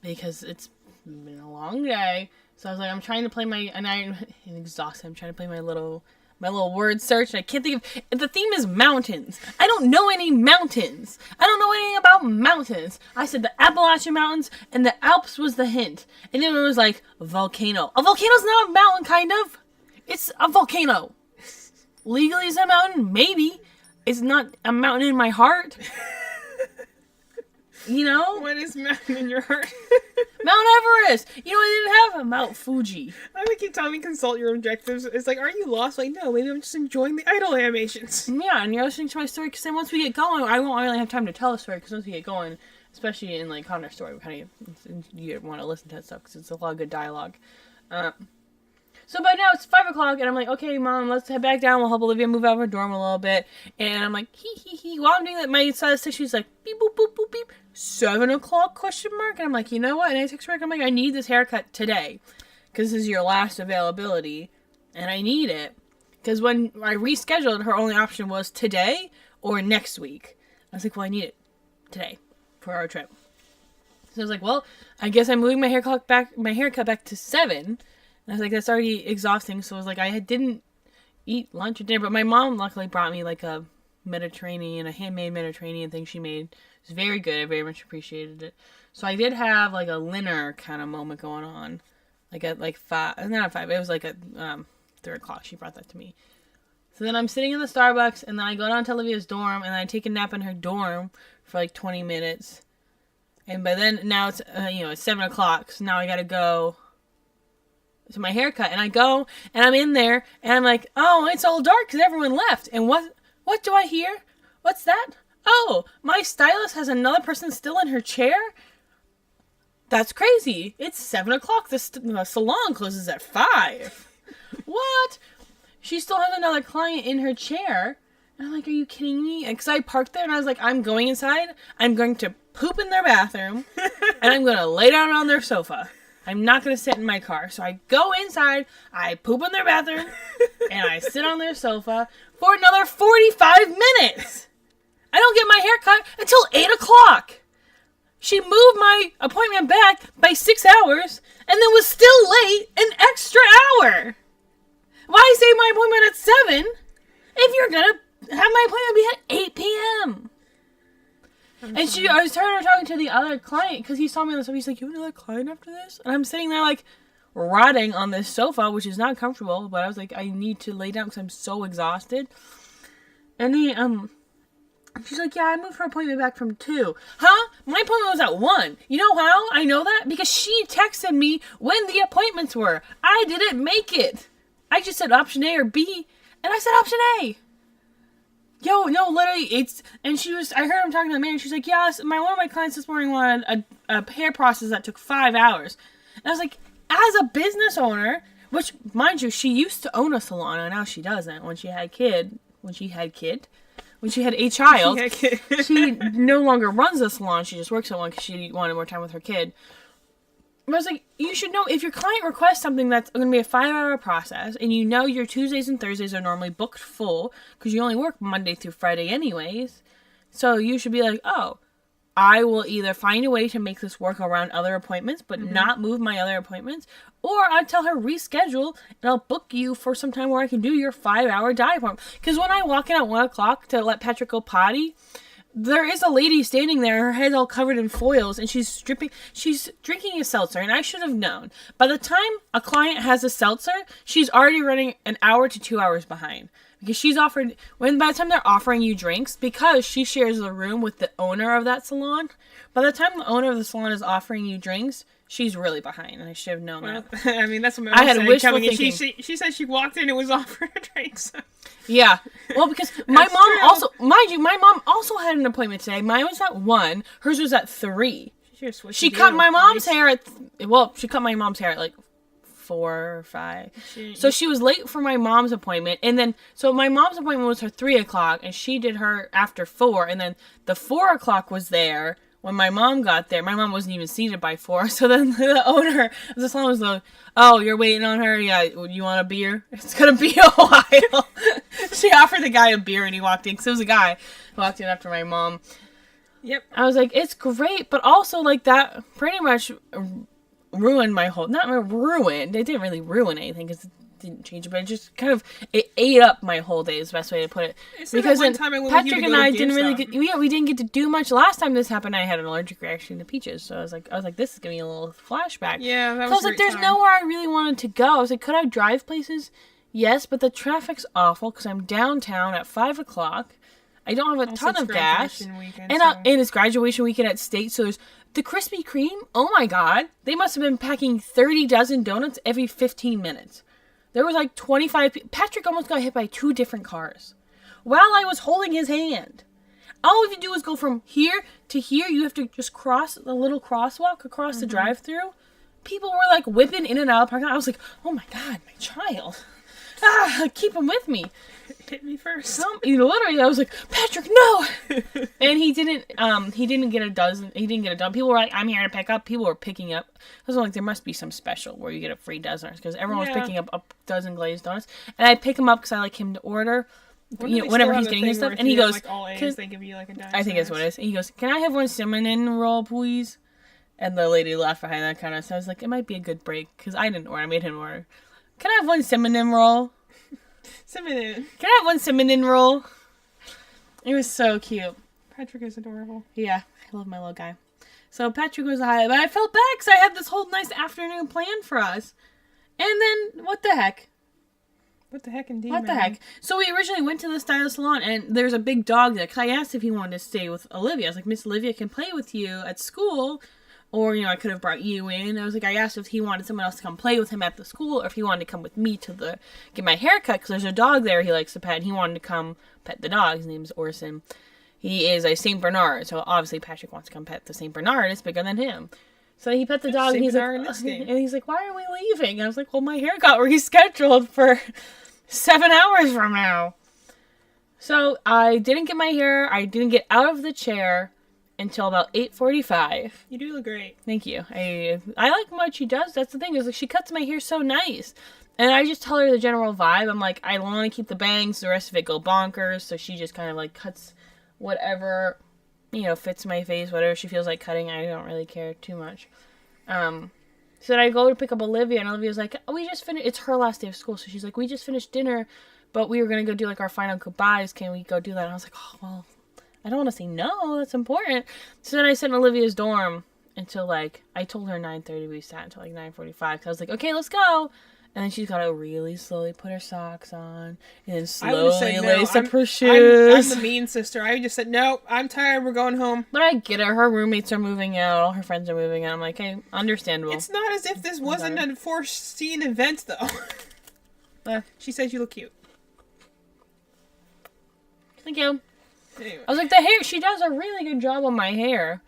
because it's been a long day. So I was like, I'm trying to play I'm exhausted. I'm trying to play my little word search, and I can't think of. The theme is mountains. I don't know any mountains. I don't know anything about mountains. I said the Appalachian Mountains, and the Alps was the hint. And then it was like a volcano. A volcano's not a mountain, kind of. It's a volcano. Legally, it's a mountain, maybe. It's not a mountain in my heart. You know? What is mountain in your heart? Mount Everest. You know what they didn't have? Mount Fuji. I would keep telling me consult your objectives. It's like, are you lost? Like, no, maybe I'm just enjoying the idle animations. Yeah, and you're listening to my story because then once we get going, I won't really have time to tell the story because once we get going, especially in like Connor's story, we kind of you want to listen to that stuff because it's a lot of good dialogue. So by now it's 5 o'clock, and I'm like, okay, Mom, let's head back down. We'll help Olivia move out of her dorm a little bit. And I'm like, hee. While I'm doing that, my statistic, she's like, beep, boop, boop, boop, beep. 7 o'clock, question mark? And I'm like, you know what? And I text her back, I'm like, I need this haircut today. Because this is your last availability. And I need it. Because when I rescheduled, her only option was today or next week. I was like, well, I need it today for our trip. So I was like, well, I guess I'm moving my haircut back to 7. And I was like, that's already exhausting. So I was like, I didn't eat lunch or dinner. But my mom luckily brought me like a handmade Mediterranean thing she made. It was very good. I very much appreciated it. So I did have like a dinner kind of moment going on. Like at like 5, not 5, it was like at 3 o'clock. She brought that to me. So then I'm sitting in the Starbucks, and then I go down to Olivia's dorm, and I take a nap in her dorm for like 20 minutes. And by then, now it's, it's 7 o'clock. So now I gotta go to my haircut, and I go, and I'm in there, and I'm like, oh, it's all dark because everyone left. And what do I hear? What's that? Oh, my stylist has another person still in her chair? That's crazy. It's 7 o'clock. The salon closes at 5. What? She still has another client in her chair. And I'm like, are you kidding me? Because I parked there, and I was like, I'm going inside. I'm going to poop in their bathroom, and I'm going to lay down on their sofa. I'm not going to sit in my car. So I go inside, I poop in their bathroom, and I sit on their sofa for another 45 minutes. I don't get my hair cut until 8 o'clock. She moved my appointment back by 6 hours, and then was still late an extra hour. Why say my appointment at 7 if you're going to have my appointment be at 8 p.m.? And I was talking to the other client because he saw me on the sofa. He's like, you have another client after this? And I'm sitting there like rotting on this sofa, which is not comfortable. But I was like, I need to lay down because I'm so exhausted. And she's like, yeah, I moved her appointment back from 2. Huh? My appointment was at 1. You know how I know that? Because she texted me when the appointments were. I didn't make it. I just said option A or B, and I said option A. Yo, no, literally, I heard him talking to the man, and she's like, yeah, one of my clients this morning wanted a hair process that took 5 hours. And I was like, as a business owner, which, mind you, she used to own a salon, and now she doesn't. When she had a child, she no longer runs a salon, she just works at one because she wanted more time with her kid. But I was like, you should know, if your client requests something that's going to be a 5-hour process, and you know your Tuesdays and Thursdays are normally booked full, because you only work Monday through Friday anyways, so you should be like, oh, I will either find a way to make this work around other appointments, but not move my other appointments, or I'll tell her reschedule, and I'll book you for some time where I can do your 5-hour dye appointment. Because when I walk in at 1 o'clock to let Patrick go potty, there is a lady standing there, her head all covered in foils, and she's drinking a seltzer, and I should have known. By the time a client has a seltzer, she's already running an hour to 2 hours behind. Because by the time they're offering you drinks, because she shares the room with the owner of that salon, by the time the owner of the salon is offering you drinks, she's really behind, and I should have known that. I mean, that's what my mom said. Wishful thinking. She said she walked in and was offered a drink. So. Yeah. Well, because my mom also had an appointment today. Mine was at 1. Hers was at 3. She cut my mom's hair at like 4 or 5. So she was late for my mom's appointment, and then so my mom's appointment was her 3 o'clock, and she did her after 4, and then the 4 o'clock was there when my mom got there, my mom wasn't even seated by 4. So then the owner of the salon was like, "Oh, you're waiting on her? Yeah, you want a beer? It's gonna be a while." She offered the guy a beer and he walked in, because it was a guy who walked in after my mom. Yep. I was like, it's great, but also, like, that pretty much ruined my whole, not ruined, it didn't really ruin anything, because it didn't change it, but it just kind of, it ate up my whole day, is the best way to put it. Because one time I went with Patrick you to and go to I didn't really GameStop. get, we didn't get to do much last time this happened. I had an allergic reaction to peaches, so I was like, this is giving me a little flashback. Yeah, that So I was was a like, great there's time. nowhere I really wanted to go. I was like, could I drive places? Yes, but the traffic's awful, because I'm downtown at 5 o'clock. I don't have a Also, ton it's of gas. graduation weekend, And so- and it's graduation weekend at State, so there's the Krispy Kreme. Oh my god. They must have been packing 30 dozen donuts every 15 minutes. There was like 25 people. Patrick almost got hit by 2 different cars while I was holding his hand. All you do is go from here to here. You have to just cross the little crosswalk across the drive-thru. People were like whipping in and out of the parking lot. I was like, oh my god, my child. Keep him with me. Hit me first. Literally, I was like, Patrick, no! And he didn't get a dozen. He didn't get a dozen. People were like, I'm here to pick up. People were picking up. I was like, there must be some special where you get a free dozen, because everyone was picking up a dozen glazed donuts. And I pick him up because I like him to order, whenever he's getting his stuff. And he goes, like all A's, they give you like a dime. I think that's what it is. And he goes, can I have one cinnamon roll, please? And the lady laughed behind that kind of. So I was like, it might be a good break, because I didn't order. I made him order. Can I have one cinnamon roll? Cinnamon. Can I have one cinnamon roll? It was so cute. Patrick is adorable. Yeah, I love my little guy. So Patrick was a highlight, but I felt bad because I had this whole nice afternoon planned for us. And then, what the heck? What the heck indeed, What the man. heck? So we originally went to the stylist salon, and there's a big dog there. Because I asked if he wanted to stay with Olivia. I was like, Miss Olivia can play with you at school. Or, I could have brought you in. I was like, I asked if he wanted someone else to come play with him at the school, or if he wanted to come with me to get my hair cut, because there's a dog there he likes to pet, and he wanted to come pet the dog. His name's Orson. He is a St. Bernard, so obviously Patrick wants to come pet the St. Bernard. It's bigger than him. So he pet the dog, and he's like, why are we leaving? And I was like, well, my hair got rescheduled for 7 hours from now. So I didn't get my hair. I didn't get out of the chair until about 8:45. You do look great. Thank you. I like what she does. That's the thing. Is like she cuts my hair so nice. And I just tell her the general vibe. I'm like, I want to keep the bangs. The rest of it go bonkers. So she just kind of like cuts whatever, fits my face. Whatever she feels like cutting. I don't really care too much. So then I go to pick up Olivia. And Olivia's like, we just finished. It's her last day of school. So she's like, we just finished dinner. But we were going to go do like our final goodbyes. Can we go do that? And I was like, oh, well. I don't want to say no. That's important. So then I sat in Olivia's dorm until I told her 9:30. We sat until 9:45. Cause I was like, okay, let's go. And then she's got to really slowly put her socks on and then slowly lace up her shoes. I'm the mean sister. I just said, no, I'm tired. We're going home. But I get it. Her roommates are moving out. All her friends are moving out. I'm like, hey, understandable. It's not as if this wasn't a foreseen event, though. She says you look cute. Thank you. Anyway. I was like, the hair, she does a really good job on my hair.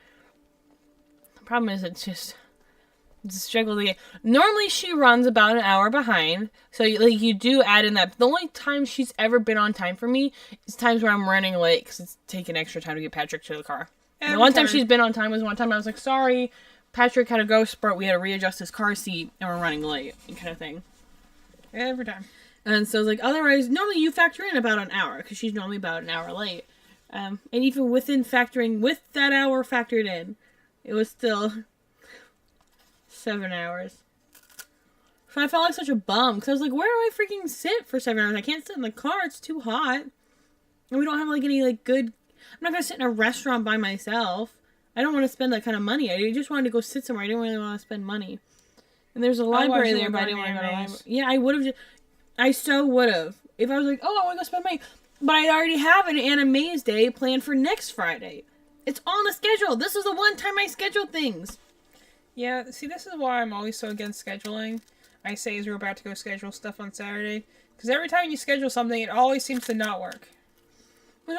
The problem is it's a struggle to get. Normally she runs about an hour behind. So you do add in that. The only time she's ever been on time for me is times where I'm running late because it's taking extra time to get Patrick to the car. The one time she's been on time was one time I was like, sorry, Patrick had a growth spurt. We had to readjust his car seat and we're running late, kind of thing. Every time. And so it's otherwise, normally you factor in about an hour because she's normally about an hour late. And even within factoring, with that hour factored in, it was still 7 hours. So I felt like such a bum, because I was like, where do I freaking sit for 7 hours? I can't sit in the car, it's too hot. And we don't have any good, I'm not going to sit in a restaurant by myself. I don't want to spend that kind of money. I just wanted to go sit somewhere. I didn't really want to spend money. And there's a library there, but I didn't want to go to the library. Yeah, I would have I so would have. If I was like, oh, I want to go spend money. But I already have an Anime's Day planned for next Friday. It's on the schedule. This is the one time I schedule things. Yeah, see, this is why I'm always so against scheduling. I say as we're about to go schedule stuff on Saturday. Because every time you schedule something, it always seems to not work. But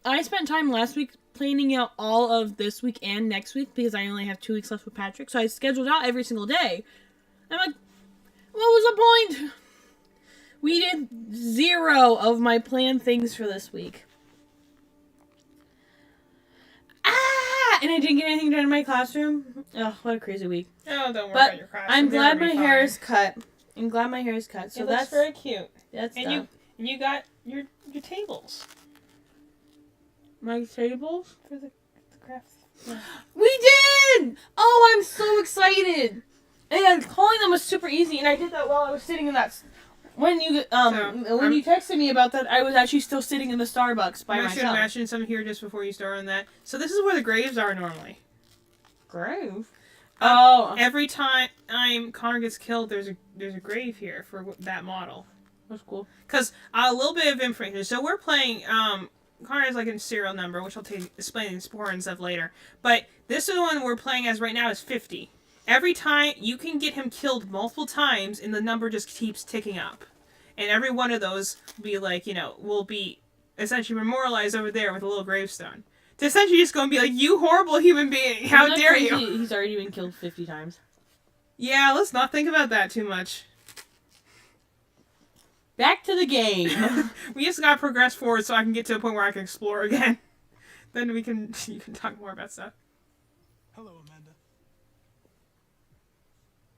I spent time last week planning out all of this week and next week because I only have 2 weeks left with Patrick. So I scheduled out every single day. I'm like, what was the point? We did 0 of my planned things for this week. and I didn't get anything done in my classroom. Oh, what a crazy week. Oh, don't worry But about your class. I'm They're glad gonna my be hair fine. is cut. I'm glad my hair is cut. So It that's looks very cute. That's and done. you got your tables. My tables? For the crafts. Yeah. We did! Oh, I'm so excited! And calling them was super easy, and I did that while I was sitting in that. When you you texted me about that, I was actually still sitting in the Starbucks by I should myself. mention some here just before you start on that. So this is where the graves are normally. Grave? Every time Connor gets killed, there's a grave here for that model. That's cool. Because a little bit of information. So we're playing. Connor has like a serial number, which I'll explain in Spore and stuff later. But this is the one we're playing as right now is 50. Every time you can get him killed multiple times, and the number just keeps ticking up. And every one of those will be essentially memorialized over there with a little gravestone. To essentially just go and be like, you horrible human being, how Isn't that dare crazy? you? He's already been killed 50 times. Yeah, let's not think about that too much. Back to the game. We just gotta progress forward so I can get to a point where I can explore again. Then you can talk more about stuff. Hello, Amanda.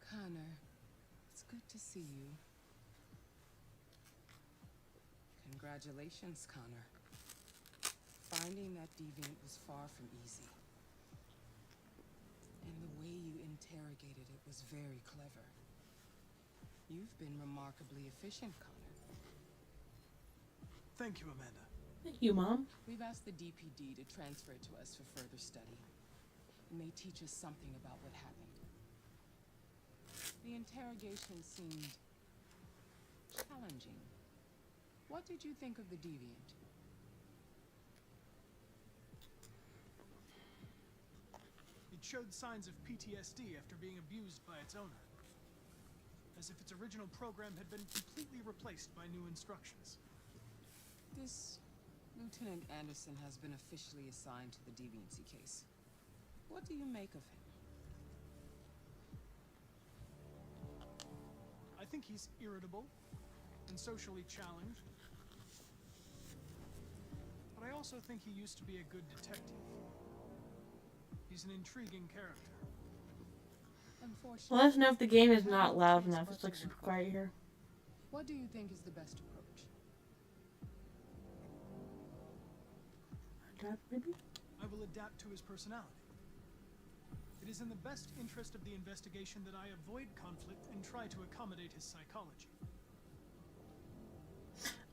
Connor, it's good to see you. Congratulations, Connor. Finding that deviant was far from easy. And the way you interrogated it was very clever. You've been remarkably efficient, Connor. Thank you, Amanda. Thank you, Mom. We've asked the DPD to transfer it to us for further study. It may teach us something about what happened. The interrogation seemed challenging. What did you think of the deviant? It showed signs of PTSD after being abused by its owner. As if its original program had been completely replaced by new instructions. This Lieutenant Anderson has been officially assigned to the deviancy case. What do you make of him? I think he's irritable and socially challenged. But I also think he used to be a good detective. He's an intriguing character. Well, that's enough. The game is not loud enough. It's like super quiet here. What do you think is the best approach? Maybe? I will adapt to his personality. It is in the best interest of the investigation that I avoid conflict and try to accommodate his psychology.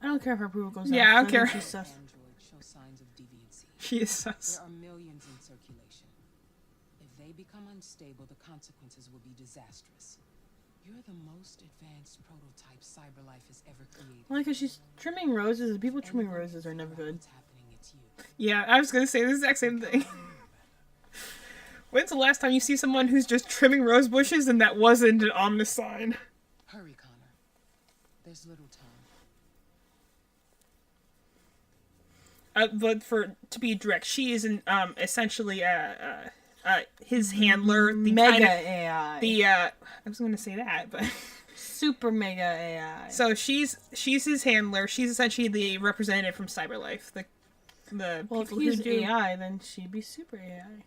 I don't care if her approval goes Yeah, I don't care. Androids show signs of deviancy. She is sus. There are millions in circulation. If they become unstable, the consequences will be disastrous. You're the most advanced prototype CyberLife has ever created. Well, because she's trimming roses, and people trimming roses are never good. Yeah, I was gonna say the exact same thing. When's the last time you see someone who's just trimming rose bushes and that wasn't an ominous sign? Hurry, Connor. There's little time. But to be direct, she is essentially his handler, the Mega kind of, AI. I was going to say that, but super mega AI. So she's his handler. She's essentially the representative from CyberLife. The Well, if people he's who do AI, then she'd be super AI.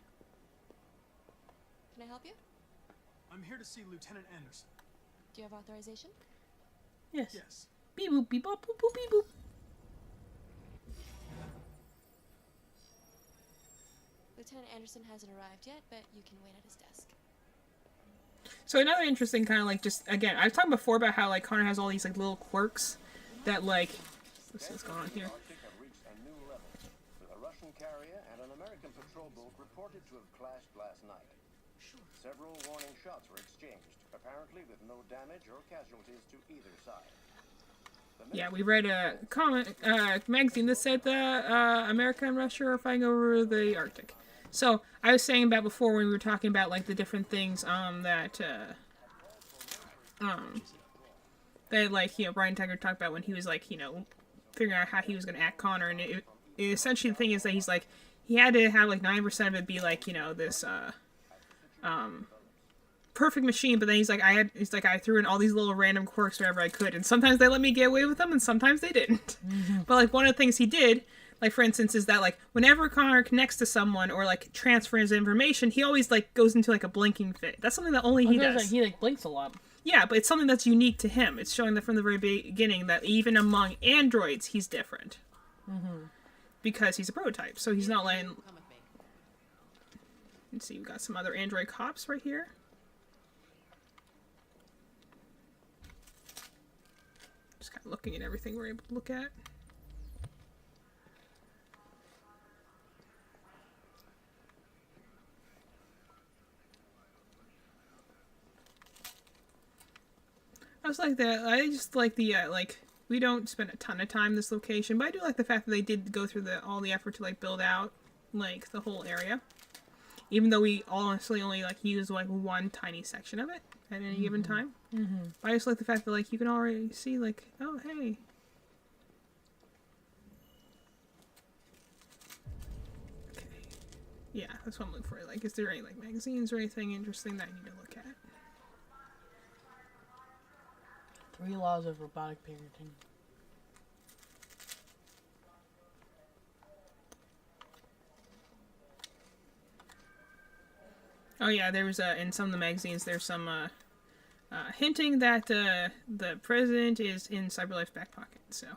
Can I help you? I'm here to see Lieutenant Anderson. Do you have authorization? Yes. Yes. Beep boop beep bop boop boop beep boop. Lieutenant Anderson hasn't arrived yet, but you can wait at his desk. So another interesting kind of like just again, I've talked before about how like Connor has all these like little quirks that like what's going on here? A Russian carrier and an American patrol boat reported to have clashed last night. Several warning shots were exchanged, apparently with no damage or casualties to either side. Yeah, we read a magazine that said America and Russia are fighting over the Arctic. So I was saying about before when we were talking about like the different things that like Brian Tiger talked about when he was like figuring out how he was going to act Connor, and it essentially the thing is that he's like he had to have like 9% of it be like this perfect machine, but then he's like I threw in all these little random quirks wherever I could, and sometimes they let me get away with them and sometimes they didn't. But like one of the things he did, like for instance, is that like whenever Connor connects to someone or like transfers information, he always like goes into like a blinking fit. That's something that only he does. Like, he like blinks a lot. Yeah, but it's something that's unique to him. It's showing that from the very beginning that even among androids, he's different. Mm-hmm. Because he's a prototype, so he's not letting... Let's see, we got some other android cops right here. Just kind of looking at everything we're able to look at. I just like that. I just like the, like, we don't spend a ton of time in this location, but I do like the fact that they did go through all the effort to, like, build out, like, the whole area. Even though we honestly only, like, use, like, one tiny section of it at any given time. Mm-hmm. But I just like the fact that, like, you can already see, like, oh, hey. Okay. Yeah, that's what I'm looking for. Like, is there any, like, magazines or anything interesting that I need to look at? 3 laws of robotic parenting. Oh yeah, there was in some of the magazines there's some hinting that the president is in CyberLife's back pocket. So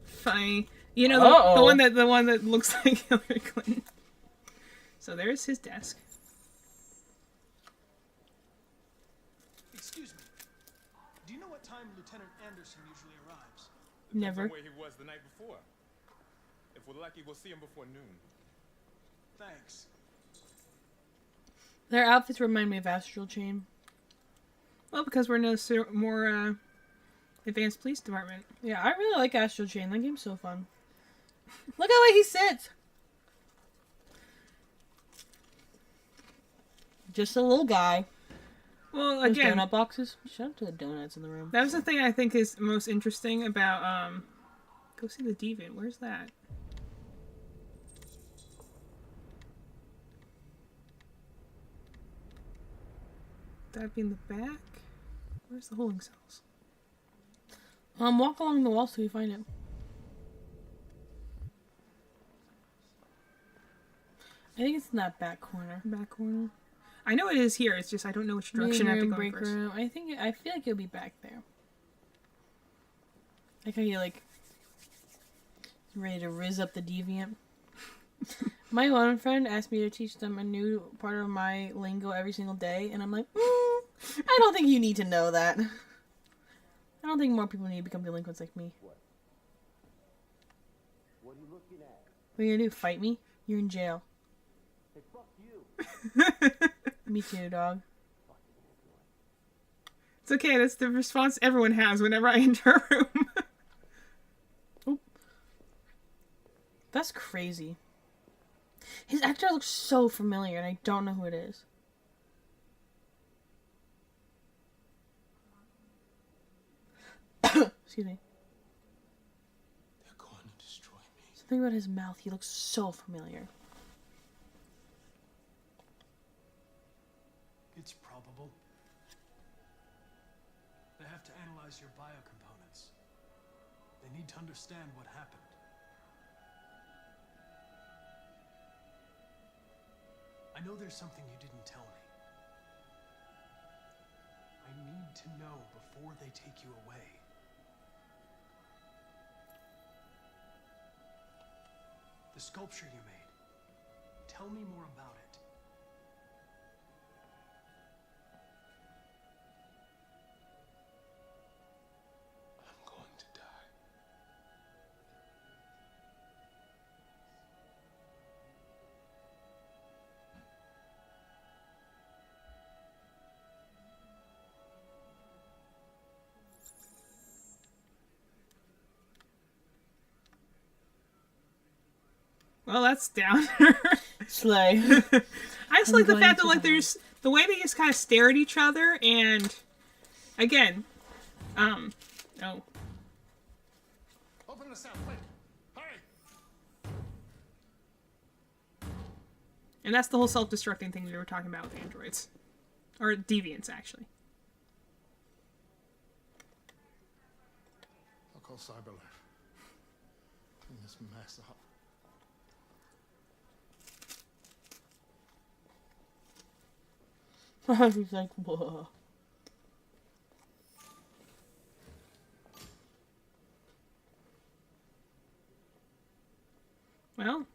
funny, you know, the one that looks like Hillary Clinton. So there's his desk. Excuse me. Do you know what time Lieutenant Anderson usually arrives? Never. Where he was the night before. If we're lucky, we'll see him before noon. Thanks. Their outfits remind me of Astral Chain. Well, because we're in a more advanced police department. Yeah, I really like Astral Chain. That game's so fun. Look at the way he sits. Just a little guy. Well, Those again, donut boxes. Shout out to the donuts in the room. That was the thing I think is most interesting about go see the Deviant. Where's that? That'd be in the back. Where's the holding cells? Walk along the wall till you find it. I think it's in that back corner. Back corner. I know it is here. It's just I don't know which direction I have to go break first. room. I feel like it'll be back there. Like how you like ready to riz up the Deviant. My one friend asked me to teach them a new part of my lingo every single day, and I'm like, I don't think you need to know that. I don't think more people need to become delinquents like me. What are you looking at? What are you gonna do? Fight me? You're in jail. Hey, fuck you. Me too, dog. It's okay. That's the response everyone has whenever I enter a room. Oop. That's crazy. His actor looks so familiar, and I don't know who it is. Excuse me. They're going to destroy me. Something about his mouth. He looks so familiar. It's probable. They have to analyze your biocomponents. They need to understand what happened. I know there's something you didn't tell me. I need to know before they take you away. The sculpture you made. Tell me more about it. I'm going to die. Well, that's down. Slay. I just like the fact that like there's the way they just kind of stare at each other, and again, oh, Open the cell, quick. Hurry. and that's the whole self-destructing thing we were talking about with androids, or deviants actually. I'll call CyberLife. Clean this this mess up. He's like, whoa. Well,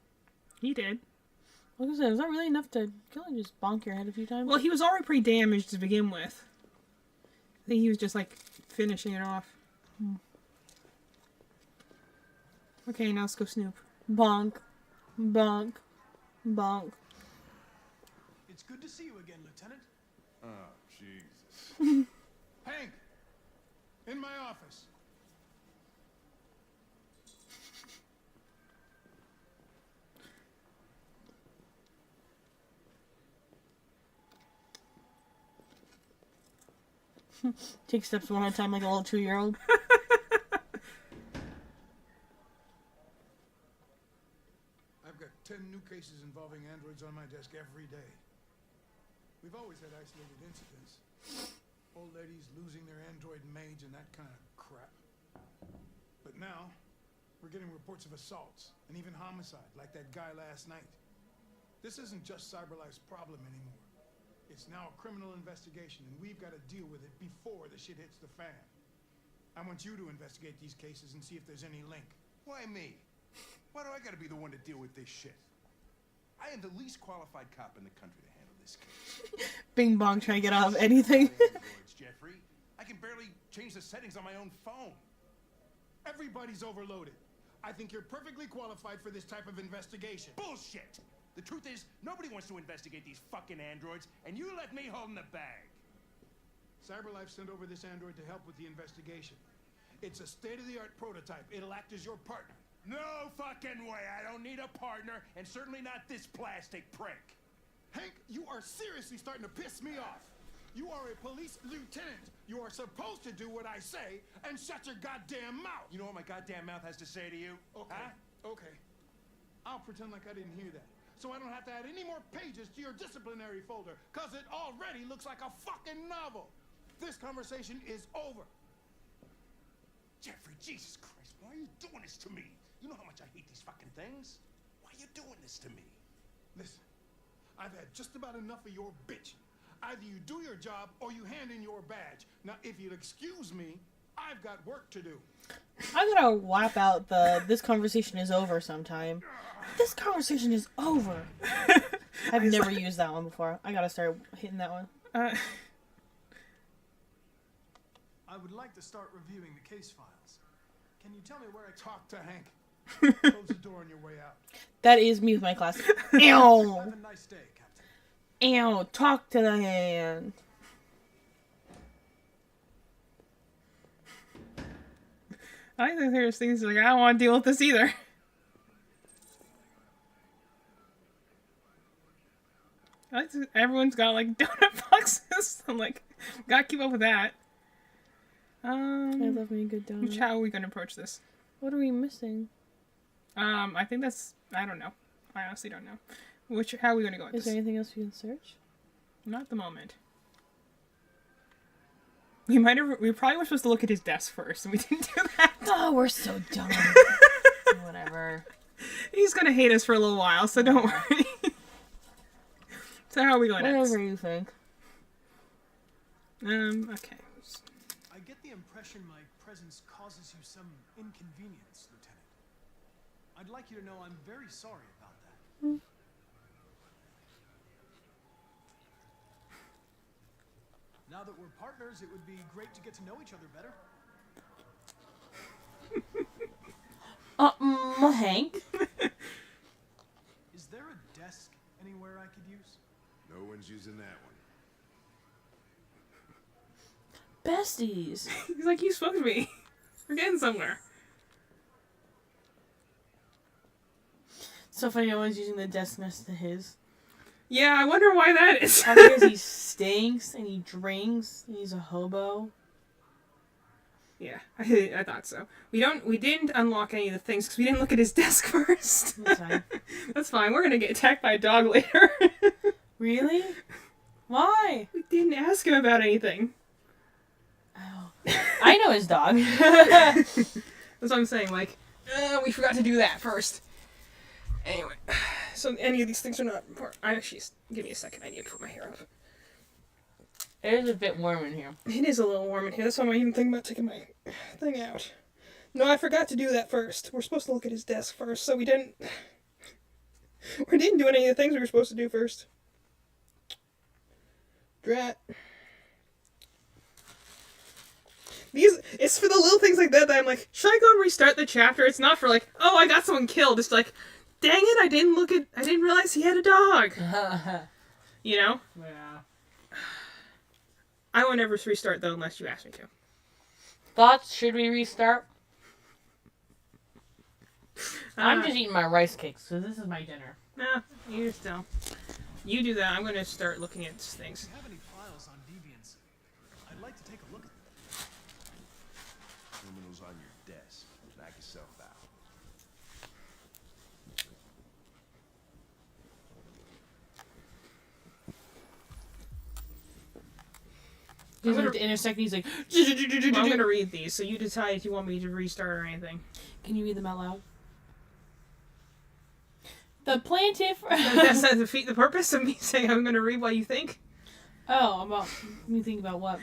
he did. Like I said, is that really enough to kill him? Just bonk your head a few times? Well, he was already pretty damaged to begin with. I think he was just, like, finishing it off. Okay, now let's go snoop. Bonk. Bonk. Bonk. It's good to see you again, Lieutenant. Oh, Jesus. Hank! In my office. Take steps one at a time like a little 2-year-old. I've got 10 new cases involving androids on my desk every day. We've always had isolated incidents. Old ladies losing their android maids and that kind of crap. But now, we're getting reports of assaults and even homicide, like that guy last night. This isn't just CyberLife's problem anymore. It's now a criminal investigation, and we've got to deal with it before the shit hits the fan. I want you to investigate these cases and see if there's any link. Why me? Why do I gotta be the one to deal with this shit? I am the least qualified cop in the country to handle this case. Bing bong trying to get off anything. Androids, Jeffrey. I can barely change the settings on my own phone. Everybody's overloaded. I think you're perfectly qualified for this type of investigation. Bullshit! The truth is, nobody wants to investigate these fucking androids, and you left me holding the bag. CyberLife sent over this android to help with the investigation. It's a state-of-the-art prototype. It'll act as your partner. No fucking way! I don't need a partner, and certainly not this plastic prick. Hank, you are seriously starting to piss me off. You are a police lieutenant. You are supposed to do what I say and shut your goddamn mouth. You know what my goddamn mouth has to say to you? Okay, huh? Okay. I'll pretend like I didn't hear that, so I don't have to add any more pages to your disciplinary folder, because it already looks like a fucking novel. This conversation is over. Jeffrey, Jesus Christ, why are you doing this to me? You know how much I hate these fucking things. Why are you doing this to me? Listen, I've had just about enough of your bitching. Either you do your job or you hand in your badge. Now, if you'll excuse me, I've got work to do. I'm gonna whap out the "this conversation is over" sometime. This conversation is over. I've never used that one before. I gotta start hitting that one. I would like to start reviewing the case files. Can you tell me where I talk to Hank? Close the door on your way out. That is me with my class. Ew. Have a nice day, Captain. Ew. Talk to the hand. I think there's things like, I don't want to deal with this either. Everyone's got like donut boxes. I'm like, gotta keep up with that. I love me a good donut. How are we gonna approach this? What are we missing? I think that's, I don't know. I honestly don't know. How are we gonna go with this? Is there anything else we can search? Not at the moment. We probably were supposed to look at his desk first, and we didn't do that. Oh, we're so dumb. Whatever. He's gonna hate us for a little while, so don't worry. So how are we going next? Whatever you think. Okay. I get the impression my presence causes you some inconvenience, Lieutenant. I'd like you to know I'm very sorry about that. Now that we're partners, it would be great to get to know each other better. Hank? Is there a desk anywhere I could use? No one's using that one. Besties. He's like, you spoke to me. We're getting somewhere. So funny, no one's using the desk next to his. Yeah, I wonder why that is. Because he stinks and he drinks and he's a hobo. Yeah, I thought so. We didn't unlock any of the things because we didn't look at his desk first. That's fine. That's fine. We're gonna get attacked by a dog later. Really? Why? We didn't ask him about anything. Oh. I know his dog. That's what I'm saying. Like, We forgot to do that first. Anyway, so any of these things are not important. Give me a second. I need to put my hair up. It is a bit warm in here. It is a little warm in here. That's why I'm even thinking about taking my thing out. No, I forgot to do that first. We're supposed to look at his desk first, so we didn't do any of the things we were supposed to do first. Drat. It's for the little things like that I'm like, should I go and restart the chapter? It's not for like, oh, I got someone killed. It's like, dang it, I didn't realize he had a dog. You know? Yeah. I won't ever restart though unless you ask me to. Thoughts? Should we restart? I'm just eating my rice cakes, so this is my dinner. Nah, you still. You do that. I'm going to start looking at things. If you have any files on deviants, I'd like to take a look at them. Criminals on your desk. Knock yourself out. He's like to intersect. He's like. Well, I'm going to read these, so you decide if you want me to restart or anything. Can you read them out loud? The plaintiff. Does that defeat the purpose of me saying I'm going to read what you think? Oh, about you think about what?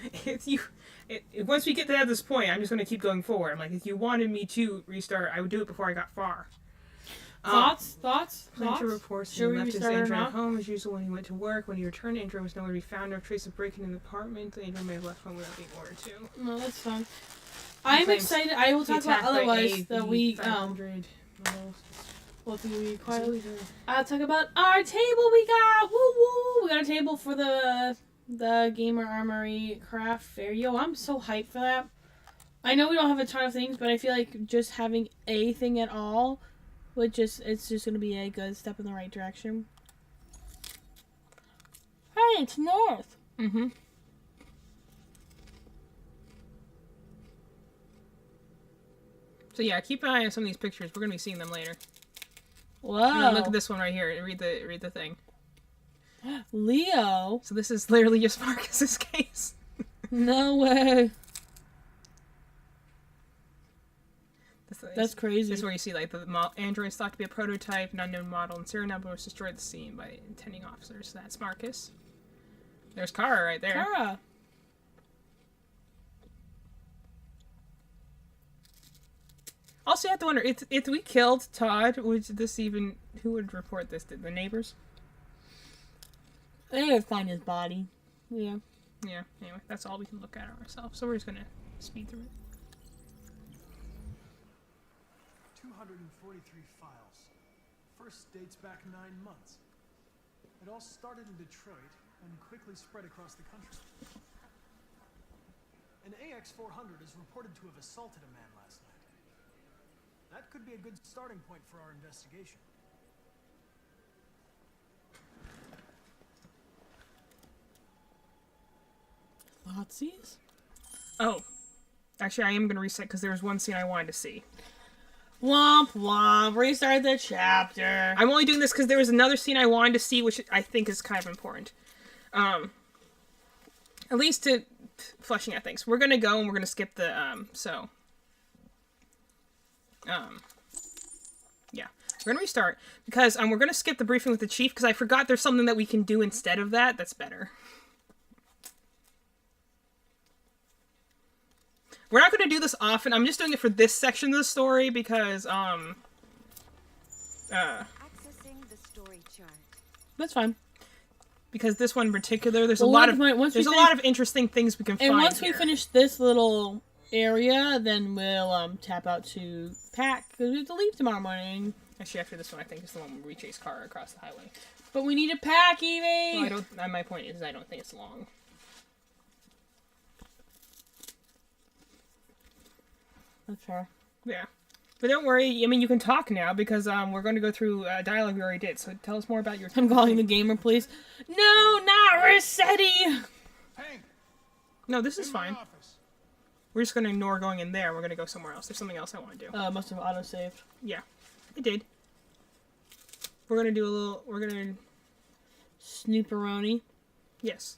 Once we get to this point, I'm just going to keep going forward. I'm like, if you wanted me to restart, I would do it before I got far. Thoughts? Plaintiff reports Should we he left his restart or Andrew at not? home as usual when he went to work. When he returned, Andrew was nowhere to be found. No trace of breaking in the apartment. Andrew may have left home without being ordered to. No, that's fine. I'm excited. I will talk about otherwise the week. What do we quietly? I'll talk about our table we got. Woo woo! We got a table for the Gamer Armory craft fair. Yo, I'm so hyped for that. I know we don't have a ton of things, but I feel like just having a thing at all it's just gonna be a good step in the right direction. Hey, it's North. Mm-hmm. So yeah, keep an eye on some of these pictures. We're gonna be seeing them later. Whoa! Look at this one right here. Read the thing. Leo. So this is literally just Marcus's case. No way. That's crazy. This is where you see like the androids thought to be a prototype, an unknown model, and serial number was destroyed at the scene by intending officers. So that's Marcus. There's Kara right there. Kara. Also, you have to wonder if we killed Todd, would this even who would report this? Did the neighbors? They would find his body. Yeah. Yeah. Anyway, that's all we can look at ourselves. So we're just gonna speed through it. 243 files. First dates back 9 months. It all started in Detroit and quickly spread across the country. An AX-400 is reported to have assaulted a man last night. That could be a good starting point for our investigation. Nazis? Oh. Actually, I am going to reset because there was one scene I wanted to see. Womp womp. Restart the chapter. I'm only doing this because there was another scene I wanted to see, which I think is kind of important. At least to fleshing out things. We're going to go and we're going to skip the, yeah. We're going to restart because we're going to skip the briefing with the chief because I forgot there's something that we can do instead of that that's better. We're not going to do this often. I'm just doing it for this section of the story because, Accessing the story chart. That's fine. Because this one in particular, there's a lot of interesting things we can find. And once here. we finish this little area, then we'll tap out to Pack because we have to leave tomorrow morning. Actually, after this one, I think is the one where we chase Kara across the highway. But we need a Pack, Evie. Well, I don't. My point is, I don't think it's long. That's fair. Yeah. But don't worry, I mean, you can talk now because we're going to go through dialogue we already did. So tell us more about your... I'm calling the gamer, please. No, not Rossetti! No, this is fine. We're just going to ignore going in there. We're going to go somewhere else. There's something else I want to do. Must have auto-saved. Yeah, it did. We're going to do a little... We're going to... Snooperoni? Yes.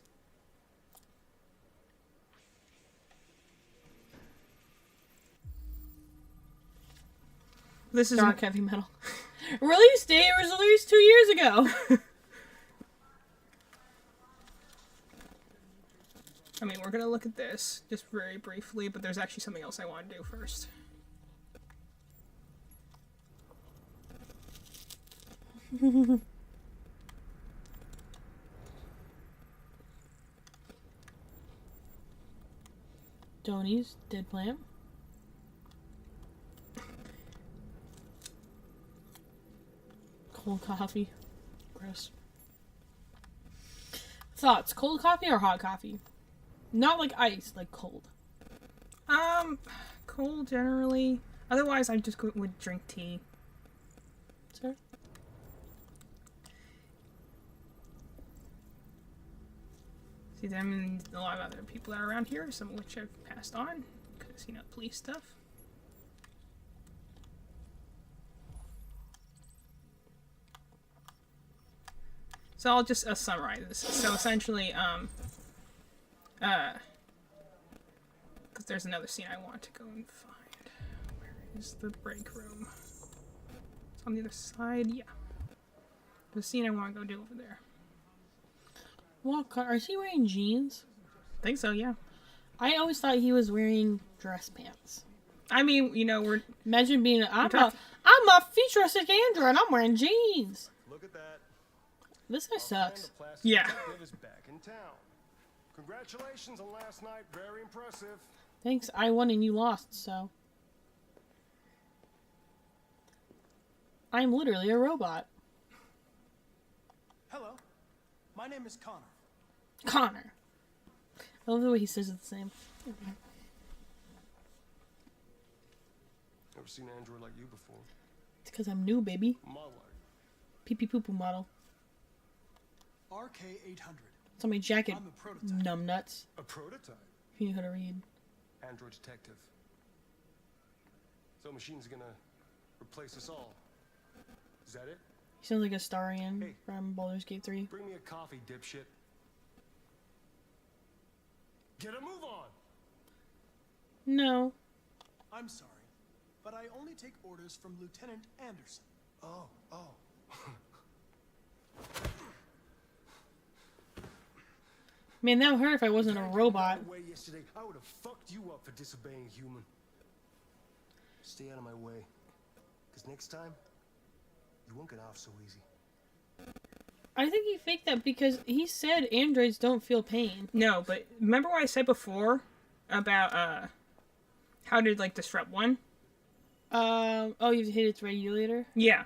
This is dark heavy metal. Release date was released 2 years ago. I mean, we're gonna look at this just very briefly, but there's actually something else I want to do first. Tony's dead plant. Cold coffee. Gross. Thoughts: cold coffee or hot coffee? Not like ice, like cold. Cold generally. Otherwise, I just would drink tea. Sir? See them and a lot of other people that are around here, some of which I've passed on, because, you know, police stuff. So I'll just summarize this. So essentially, because there's another scene I want to go and find. Where is the break room? It's on the other side, yeah. The scene I want to go do over there. Well, is he wearing jeans? I think so, yeah. I always thought he was wearing dress pants. I mean, you know, we're... Imagine being I'm a futuristic android and I'm wearing jeans. Look at that. This guy sucks. Yeah. Is back in town. Congratulations on last night. Very impressive. Thanks, I won and you lost, so... I'm literally a robot. Hello. My name is Connor. Connor. I love the way he says it the same. Never seen an android like you before. It's because I'm new, baby. My life. Pee-pee poo-poo model. RK-800. It's on my jacket, I'm a prototype. numbnuts. A prototype? If you know how to read. Android detective. So machines are gonna replace us all. Is that it? He sounds like a Starian from Baldur's Gate 3. Bring me a coffee, dipshit. Get a move on! No. I'm sorry, but I only take orders from Lieutenant Anderson. Oh. Man, that would hurt if I wasn't a robot. Way yesterday, I would have fucked you up for disobeying human. Stay out of my way. Because next time, you won't get off so easy. I think he faked that because he said androids don't feel pain. No, but remember what I said before about how to like disrupt one? Oh, you have to hit its regulator? Yeah.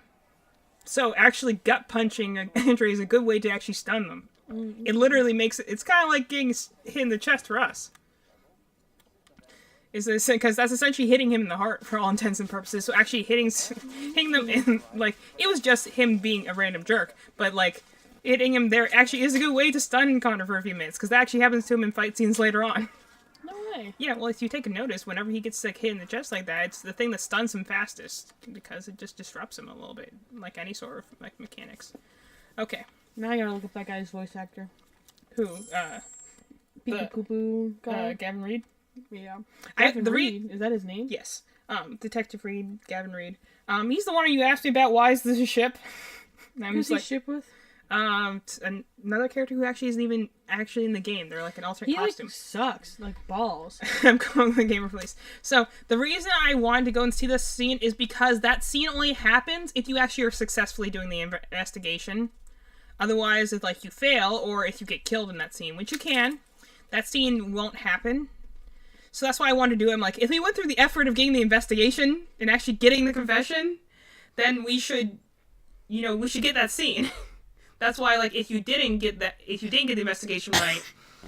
So actually gut punching an android is a good way to actually stun them. Mm-hmm. It literally makes it's kind of like getting hit in the chest for us. Is this because that's essentially hitting him in the heart for all intents and purposes. So actually hitting them in, like, it was just him being a random jerk, but like hitting him there actually is a good way to stun Connor for a few minutes, because that actually happens to him in fight scenes later on. No way. Yeah, well, if you take a notice, whenever he gets like hit in the chest like that, it's the thing that stuns him fastest, because it just disrupts him a little bit, like any sort of like mechanics. Okay. Now I gotta look up that guy's voice actor. Who? Pee-pee poo-poo guy? Gavin Reed? Yeah. Gavin Reed? Is that his name? Yes. Detective Reed, Gavin Reed. He's the one you asked me about. Why is this a ship? Who's he ship with? Another character who actually isn't even actually in the game. They're like an alternate costume. Like, sucks. Like balls. I'm going with the game release. So, the reason I wanted to go and see this scene is because that scene only happens if you actually are successfully doing the investigation. Otherwise, if like you fail, or if you get killed in that scene, which you can, that scene won't happen. So that's why I wanted to do it. I'm like, if we went through the effort of getting the investigation and actually getting the confession, then we should, you know, we should get that scene. That's why, like, if you didn't get the investigation right,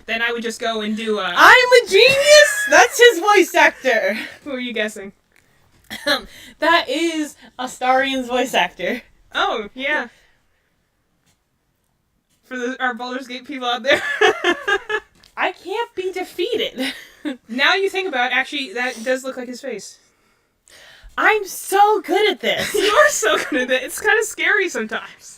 then I would just go and do I'm a genius! That's his voice actor! Who are you guessing? That is Astarian's voice actor. Oh, yeah. For our Baldur's Gate people out there. I can't be defeated. Now you think about it, actually, that does look like his face. I'm so good at this. You are so good at it. It's kind of scary sometimes.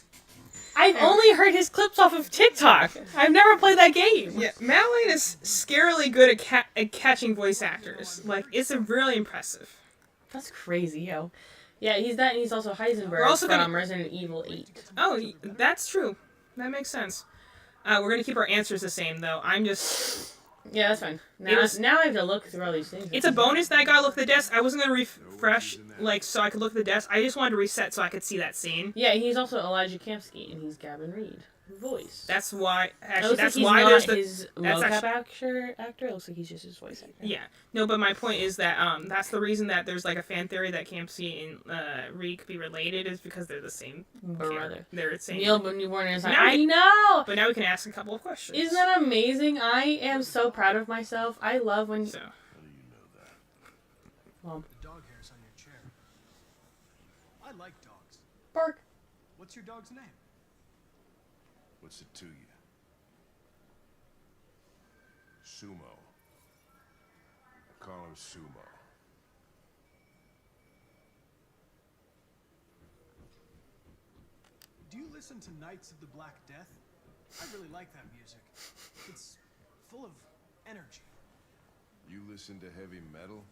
I've only heard his clips off of TikTok. I've never played that game. Yeah, Matt Lane is scarily good at catching voice actors. Like, it's really impressive. That's crazy, yo. Yeah, he's that, and he's also Heisenberg We're also from gonna- Resident Evil 8. Oh, that's true. That makes sense. We're gonna keep our answers the same, though. I'm just... Yeah, that's fine. It Now, was- now I have to look through all these things. It's a bonus that I gotta look at the desk. I wasn't gonna refresh, like, so I could look at the desk. I just wanted to reset so I could see that scene. Yeah, he's also Elijah Kamsky, and he's Gavin Reed. Voice. That's why... It Actually, looks that's like he's why not there's the... his that's mocap actually- actor. It looks like he's just his voice actor. Yeah. No, but my point is that that's the reason that there's like a fan theory that Campsy and Reed could be related is because they're the same Brother. character. They're the same. Neil Newborn is like, Now I we- know! But now we can ask a couple of questions. Isn't that amazing? I am so proud of myself. I love when... So. Mom. The dog hairs on your chair. I like dogs. Bark. What's your dog's name? What's it to you? Sumo. I call him Sumo. Do you listen to Knights of the Black Death? I really like that music. It's full of energy. You listen to heavy metal?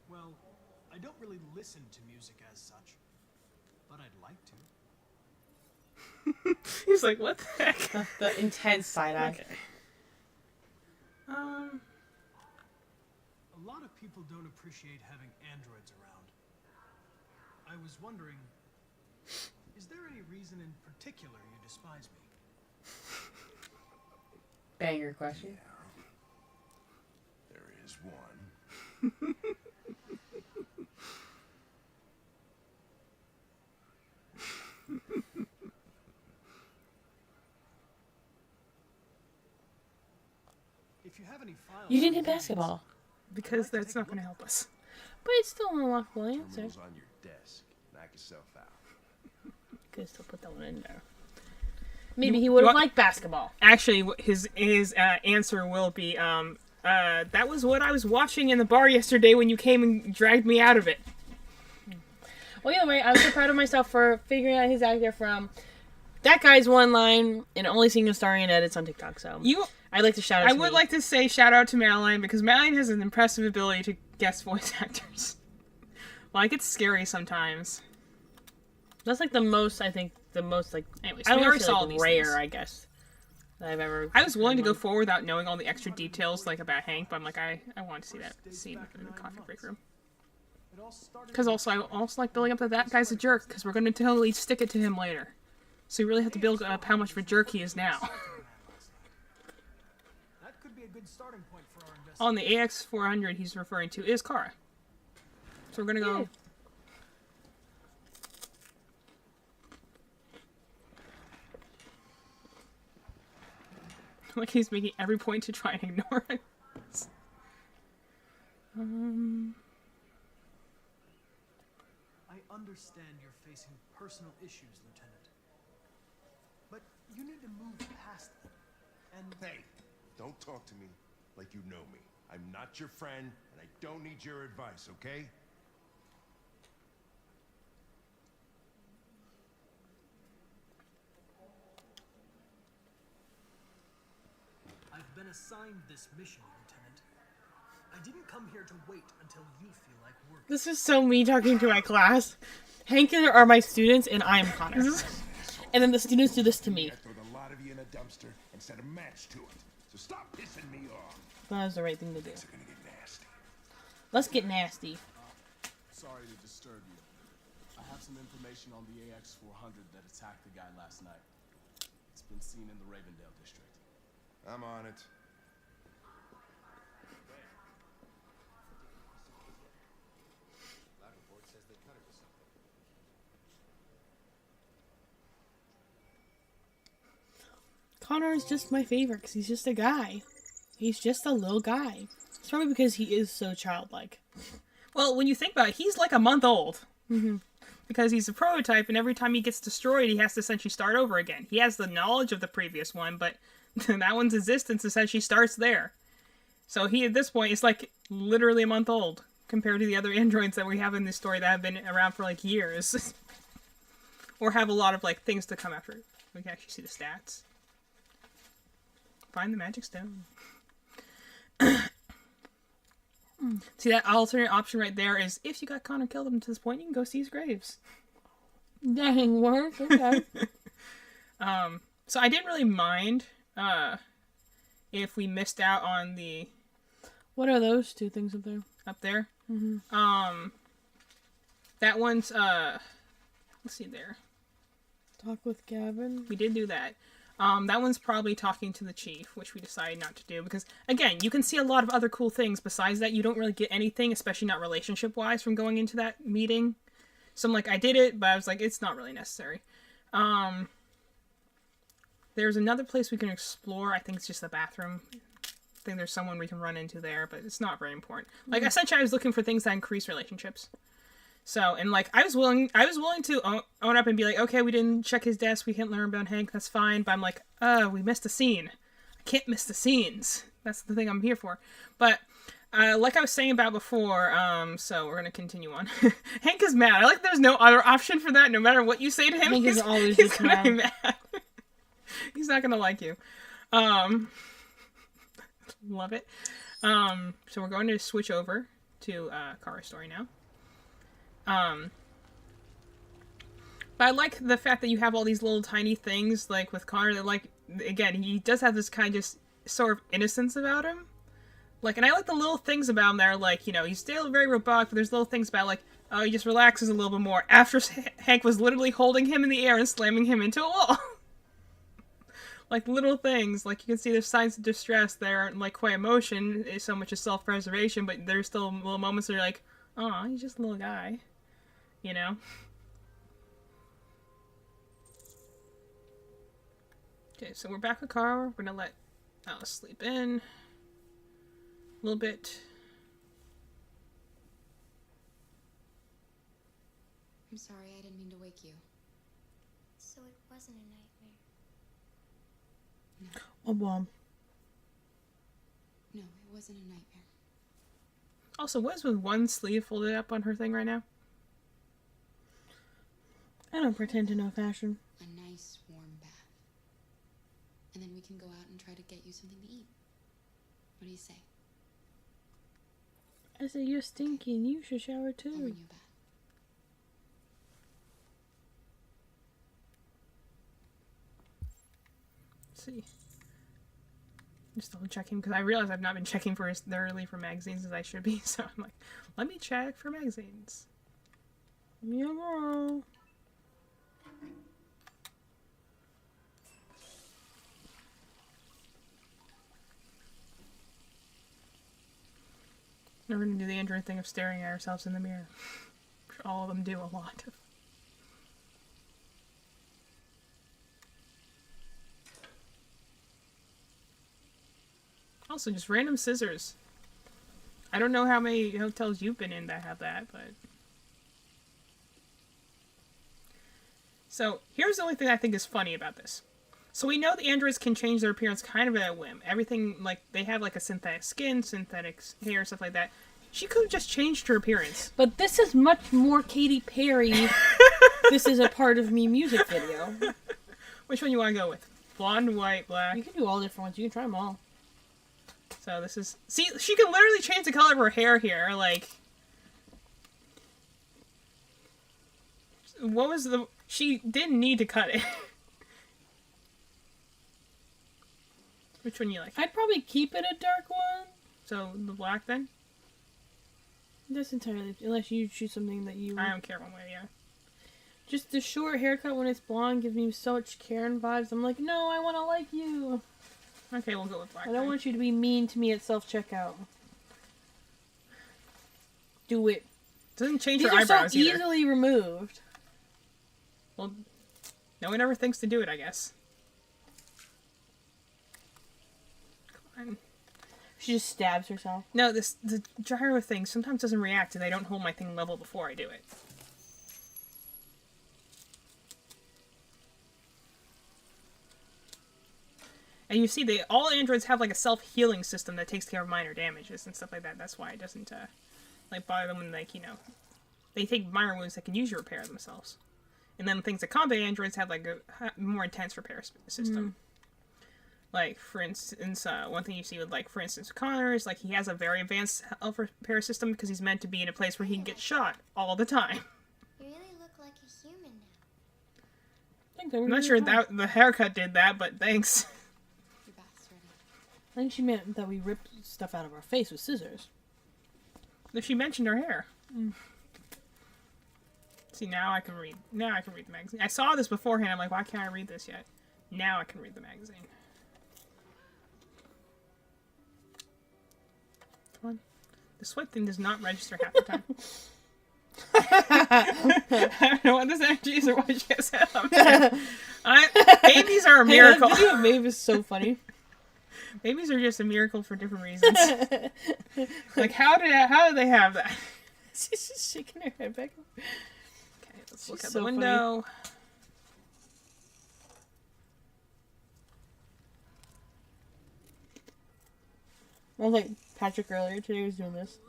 Well, I don't really listen to music as such, but I'd like to. He's like, what the heck? The intense side eye. Okay. A lot of people don't appreciate having androids around. I was wondering, is there any reason in particular you despise me? Banger question. There is one. If you have any files, You didn't hit basketball. Because that's not going to help us. But it's still an unlockable answer. Terminal's on your desk. Knock yourself out. Could still put that one in there. Maybe he would have liked basketball. Actually, his answer will be, that was what I was watching in the bar yesterday when you came and dragged me out of it. Well, either way, I'm so proud of myself for figuring out his actor from that guy's one line and only seeing him starring in edits on TikTok. So I'd like to shout out I to would me. like to say shout out to Madeline because Madeline has an impressive ability to guess voice actors. Like, it's scary sometimes. That's like the most, I think, like, Anyways, I we don't already say, saw like, these rare, things. I guess, that I've ever... I was willing to go forward without knowing all the extra details, like, about Hank, but I'm like, I want to see that scene in the coffee break room. Because also, I also like building up that guy's a jerk, because we're going to totally stick it to him later. So you really have to build up how much of a jerk he is now. That could be a good starting point for our investigation. On the AX400 he's referring to is Kara. So we're going to go... Like he's making every point to try and ignore it. I understand you're facing personal issues, Lieutenant. But you need to move past them. And Hey, don't talk to me like you know me. I'm not your friend, and I don't need your advice, okay? I've been assigned this mission, Lieutenant. I didn't come here to wait until you feel like working. This is so me talking to my class. Hank are my students, and I'm Connor. And then the students do this to me. I throw the lot of you in a dumpster and set a match to it. So stop pissing me off. That was the right thing to do. Things are gonna get nasty. Let's get nasty. Sorry to disturb you. I have some information on the AX400 that attacked the guy last night. It's been seen in the Ravendale district. I'm on it. Lab report says they cut it with something. Connor is just my favorite because he's just a guy. He's just a little guy. It's probably because he is so childlike. Well, when you think about it, he's like a month old. Mm-hmm. Because he's a prototype, and every time he gets destroyed, he has to essentially start over again. He has the knowledge of the previous one, but that one's existence essentially starts there. So he, at this point, is like literally a month old compared to the other androids that we have in this story that have been around for like years. Or have a lot of like things to come after. We can actually see the stats. Find the magic stone. See, that alternate option right there is if you got Connor killed him to this point, you can go see his graves. Dang, work. Okay. So I didn't really mind if we missed out on the... What are those two things up there? Up there? Mm-hmm. That one's, let's see there. Talk with Gavin. We did do that. That one's probably talking to the chief, which we decided not to do because, again, you can see a lot of other cool things. Besides that, you don't really get anything, especially not relationship-wise, from going into that meeting. So I'm like, I did it, but I was like, it's not really necessary. There's another place we can explore. I think it's just the bathroom. I think there's someone we can run into there, but it's not very important. Like, essentially, I was looking for things that increase relationships. So, and like, I was willing to own up and be like, okay, we didn't check his desk, we can't learn about Hank, that's fine. But I'm like, we missed a scene. I can't miss the scenes. That's the thing I'm here for. But, like I was saying about before, so we're gonna continue on. Hank is mad. I like there's no other option for that. No matter what you say to him, Hank he's is always he's just gonna be mad. mad. He's not gonna like you. Love it. So we're going to switch over to Kara's story now. But I like the fact that you have all these little tiny things, like with Connor, that, like, again, he does have this kind of just sort of innocence about him. Like, and I like the little things about him that are, like, you know, he's still very robotic, but there's little things about, like, oh, he just relaxes a little bit more after Hank was literally holding him in the air and slamming him into a wall. Like, little things, like, you can see there's signs of distress there, aren't, like, quite emotion, is so much as self-preservation, but there's still little moments where you're like, oh, he's just a little guy. You know? Okay, so we're back with Kara. We're gonna let Alice sleep in a little bit. I'm sorry, I didn't mean to wake you. So it wasn't a nightmare. Oh, bomb. No, it wasn't a nightmare. Also, what is with one sleeve folded up on her thing right now? I don't pretend to know fashion. A nice warm bath. And then we can go out and try to get you something to eat. What do you say? I say you're stinking. You should shower too. I'll bring you a bath. Let's see. Just double checking because I realize I've not been checking for as thoroughly for magazines as I should be. So I'm like, let me check for magazines. Yeah, girl. We're gonna do the Android thing of staring at ourselves in the mirror. Which all of them do a lot of. Also, just random scissors. I don't know how many hotels you've been in that have that, but... So, here's the only thing I think is funny about this. So we know the androids can change their appearance kind of at a whim. Everything, like, they have, like, a synthetic skin, synthetic hair, stuff like that. She could have just changed her appearance. But this is much more Katy Perry. This is a part of me music video. Which one you want to go with? Blonde, white, black? You can do all different ones. You can try them all. So this is... See, she can literally change the color of her hair here, like... What was the... She didn't need to cut it. Which one you like? I'd probably keep it a dark one. So, the black then? That's entirely... Unless you choose something that you... I don't care one way, yeah. Just the short haircut when it's blonde gives me so much Karen vibes. I'm like, no, I want to like you. Okay, we'll go with black. I don't want you to be mean to me at self-checkout. Do it. Doesn't change These her are eyebrows so either. easily removed. Well, no one ever thinks to do it, I guess. Come on. She just stabs herself. No, the gyro thing sometimes doesn't react and I don't hold my thing level before I do it. And you see, all androids have like a self-healing system that takes care of minor damages and stuff like that. That's why it doesn't like bother them when, like, you know, they take minor wounds that can use to repair themselves. And then things like combat androids have like a more intense repair system. Like, for instance, one thing you see with, like, for instance, Connor is, like, he has a very advanced health repair system because he's meant to be in a place where he can get shot all the time. You really look like a human now. I think they were I'm not really sure fun. that the haircut did that, but thanks. Your bath's ready. I think she meant that we ripped stuff out of our face with scissors. If she mentioned her hair. See, now I can read. Now I can read the magazine. I saw this beforehand. I'm like, why can't I read this yet? Now I can read the magazine. Come on. The sweat thing does not register half the time. I don't know what this energy is or why she has that on there. Babies are a miracle. Hey, that video of Maeve is so funny. Babies are just a miracle for different reasons. Like, how did they have that? She's just shaking her head back. Okay, let's look She's out so the window. I was like, Patrick earlier today was doing this.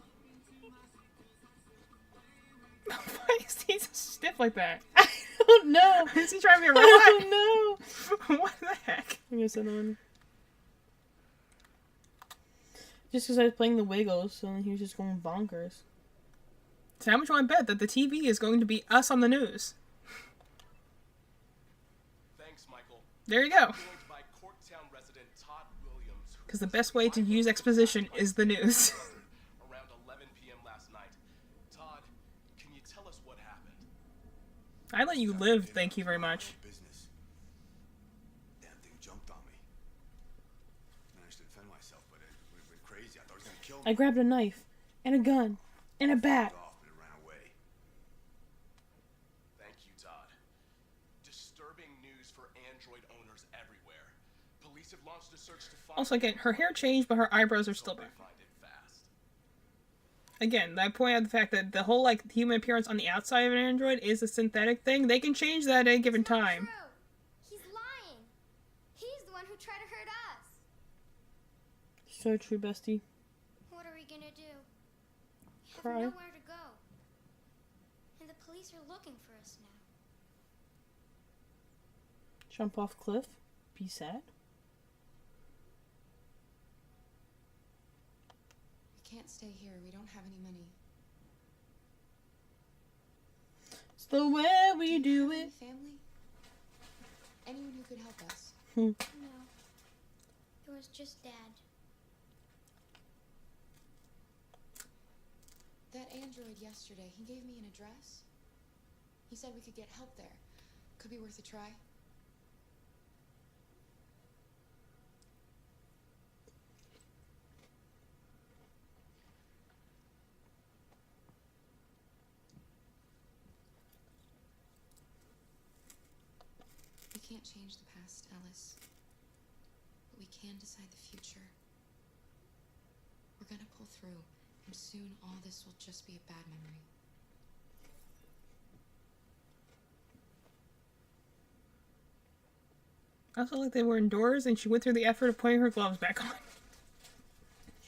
Why is he so stiff like that? I don't know. Is he trying to be a robot? I don't know. What the heck? I'm gonna send one. Just because I was playing the Wiggles, so he was just going bonkers. So how much do I bet that the TV is going to be us on the news? Thanks, Michael. There you go. Joined by Corktown resident Todd Williams, who Because the best way to use exposition is the news. around 11 p.m. last night. Todd, can you tell us what happened? I let you live, thank you very much. Business. Damn thing jumped on me. Managed to defend myself, but it went crazy. I thought it was gonna kill me. I grabbed a knife, and a gun, and a bat. Thank you, Todd. Disturbing news for Android owners everywhere. Police have launched a search to find... Also, again, her hair changed, but her eyebrows are still back. Again, I point out the fact that the whole, like, human appearance on the outside of an android is a synthetic thing. They can change that at a given time. He's lying. He's the one who tried to hurt us. So true, bestie. What are we gonna do? We have Cry. nowhere to go. And the police are looking for us now. Jump off cliff. Be sad. We can't stay here. We don't have any money. It's the way we Do you do have it. any family? Anyone who could help us? No. It was just Dad. That android yesterday, he gave me an address. He said we could get help there. Could be worth a try. We can't change the past, Alice. But we can decide the future. We're gonna pull through, and soon all this will just be a bad memory. I also like they were indoors and she went through the effort of putting her gloves back on.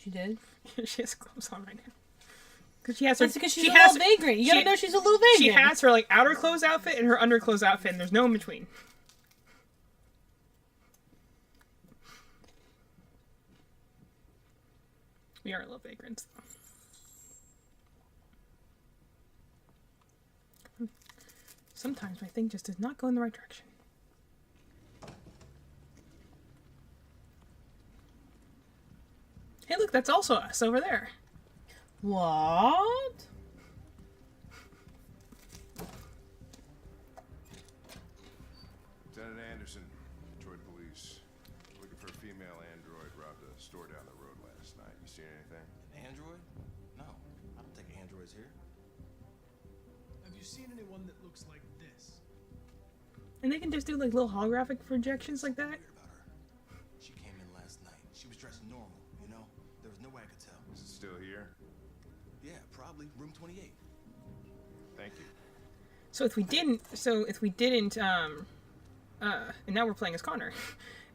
She did? She has gloves on right now. Because she has her. That's because she's she a has little vagrant. You gotta know she's a little She vagrant. has her like outer clothes outfit and her underclothes outfit, and there's no in between. We are little vagrants. Sometimes my thing just does not go in the right direction. Hey, look, that's also us over there. What? Lieutenant Anderson, Detroit Police. Looking for a female android robbed a store down the road last night. You seen anything? Android? No, I don't think androids here. Have you seen anyone that looks like this? And they can just do like little holographic projections like that. She came in last night. She was dressed normal, you know? There was no way I could tell. Is it still here? Yeah, probably. Room 28. Thank you. So if we didn't, and now we're playing as Connor.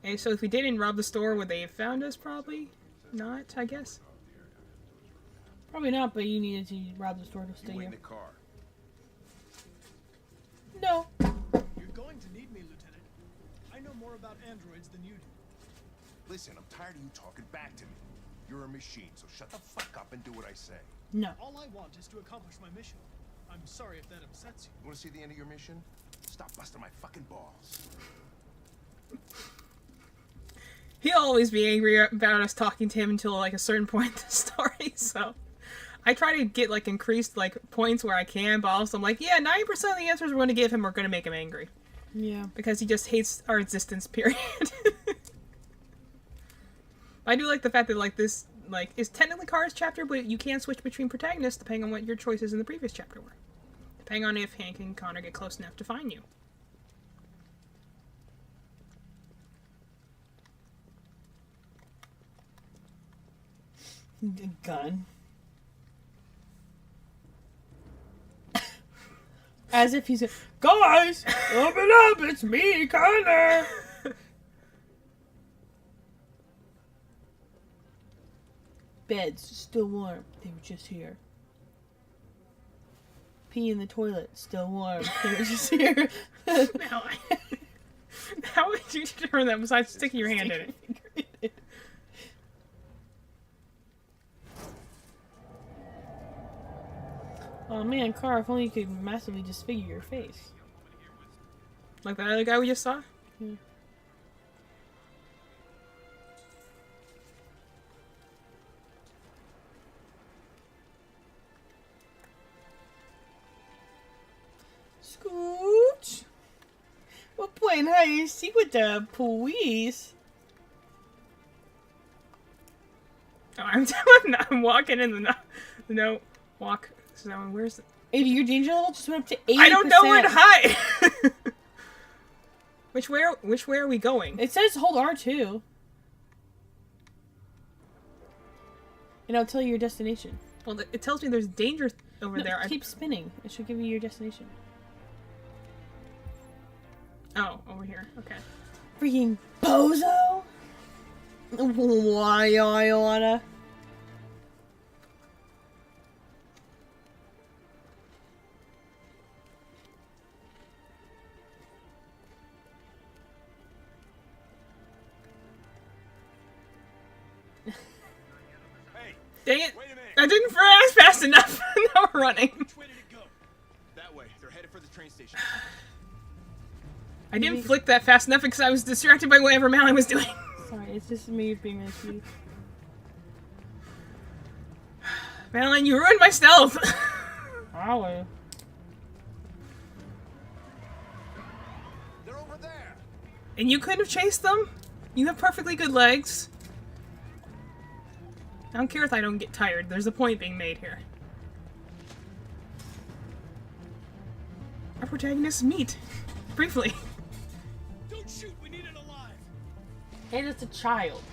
And so if we didn't rob the store, would they have found us? Probably not, I guess. Probably not, but you needed to rob the store to stay You wait in here. the car. No. You're going to need me, Lieutenant. I know more about androids than you do. Listen, I'm tired of you talking back to me. You're a machine, so shut the fuck up and do what I say. No. All I want is to accomplish my mission. I'm sorry if that upsets you. You want to see the end of your mission? Stop busting my fucking balls. He'll always be angry about us talking to him until like a certain point in the story, so I try to get like increased like points where I can, but also I'm like, yeah, 90% of the answers we're going to give him are going to make him angry. Yeah. Because he just hates our existence, period. I do like the fact that like this like is technically Kara's chapter, but you can switch between protagonists depending on what your choices in the previous chapter were. Depending on if Hank and Connor get close enough to find you. Gun. As if he's guys, open up, it's me, Connor. Beds still warm. They were just here. Pee in the toilet, still warm. They were just here. How would you turn that besides sticking your hand in it? Oh man, Kara, if only you could massively disfigure your face. Like that other guy we just saw? Yeah. Scooch! We're playing hide and seek with the police. Oh, I'm walking in the no walk. So where's the... Hey, your danger level just went up to 80%. I don't know where to hide. Which way are we going? It says hold R2. And it'll tell you your destination. Well, it tells me there's danger over there. Keep spinning. It should give you your destination. Oh, over here. Okay. Freaking bozo! Why, Iona? Dang it! I didn't fast fast enough. Now we're running. Which way did it go? That way. They're headed for the train station. I didn't flick that fast enough because I was distracted by whatever Malin was doing. Sorry, it's just me being really sweet. Malin, you ruined my stealth. Ow. They're over there. And you couldn't have chased them? You have perfectly good legs. I don't care if I don't get tired. There's a point being made here. Our protagonists meet. Briefly. Don't shoot, we need it alive. And it's a child.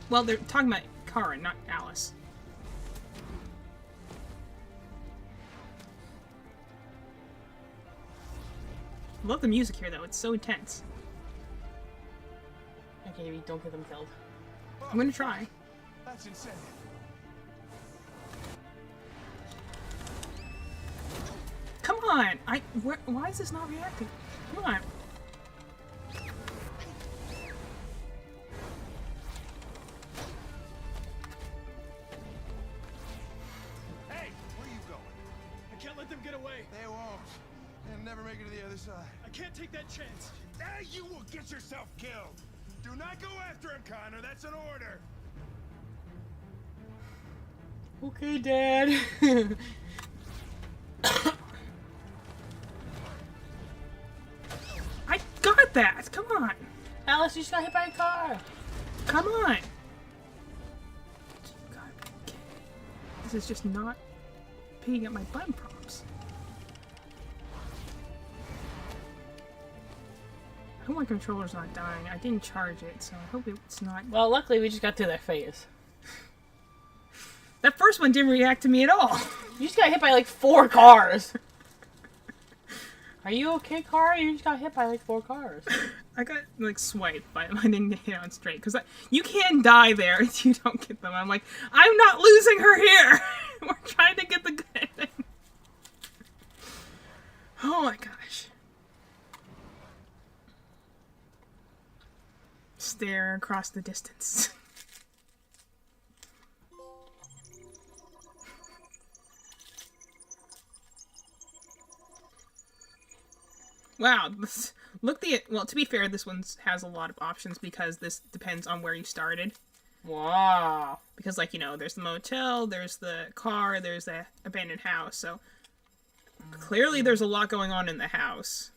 Well, they're talking about Kara, not Alice. I love the music here, though. It's so intense. Okay, don't get them killed. I'm gonna try. That's insane. Come on! Why is this not reacting? Come on. Hey, where are you going? I can't let them get away. They won't. They'll never make it to the other side. I can't take that chance. You will get yourself killed. Do not go after him, Connor. That's an order. Okay, Dad. I got that! Come on! Alice, you just got hit by a car! Come on! God, okay. This is just not picking up my button prompts. I hope my controller's not dying. I didn't charge it, so I hope it's not... Well, luckily we just got through that phase. That first one didn't react to me at all. You just got hit by like 4 cars. Are you okay, Kara? You just got hit by like 4 cars. I got like swiped, but I didn't get hit on straight. Because you can die there if you don't get them. I'm like, I'm not losing her here. We're trying to get the good ending. Oh my gosh. stare across the distance. Wow, well, to be fair, this one has a lot of options because this depends on where you started. Wow. Because, like, you know, there's the motel, there's the car, there's the abandoned house, so clearly there's a lot going on in the house,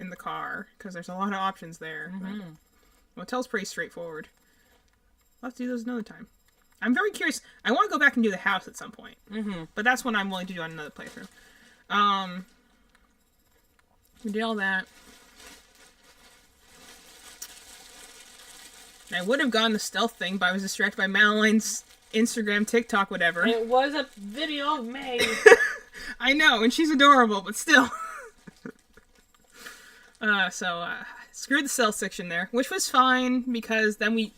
in the car, because there's a lot of options there. Mm-hmm. Motel's pretty straightforward. I'll have to do those another time. I'm very curious. I want to go back and do the house at some point. Mm-hmm. But that's what I'm willing to do on another playthrough. We did all that. I would have gone the stealth thing, but I was distracted by Madeline's Instagram, TikTok, whatever. It was a video of May. I know, and she's adorable, but still. Screw the stealth section there, which was fine, because then we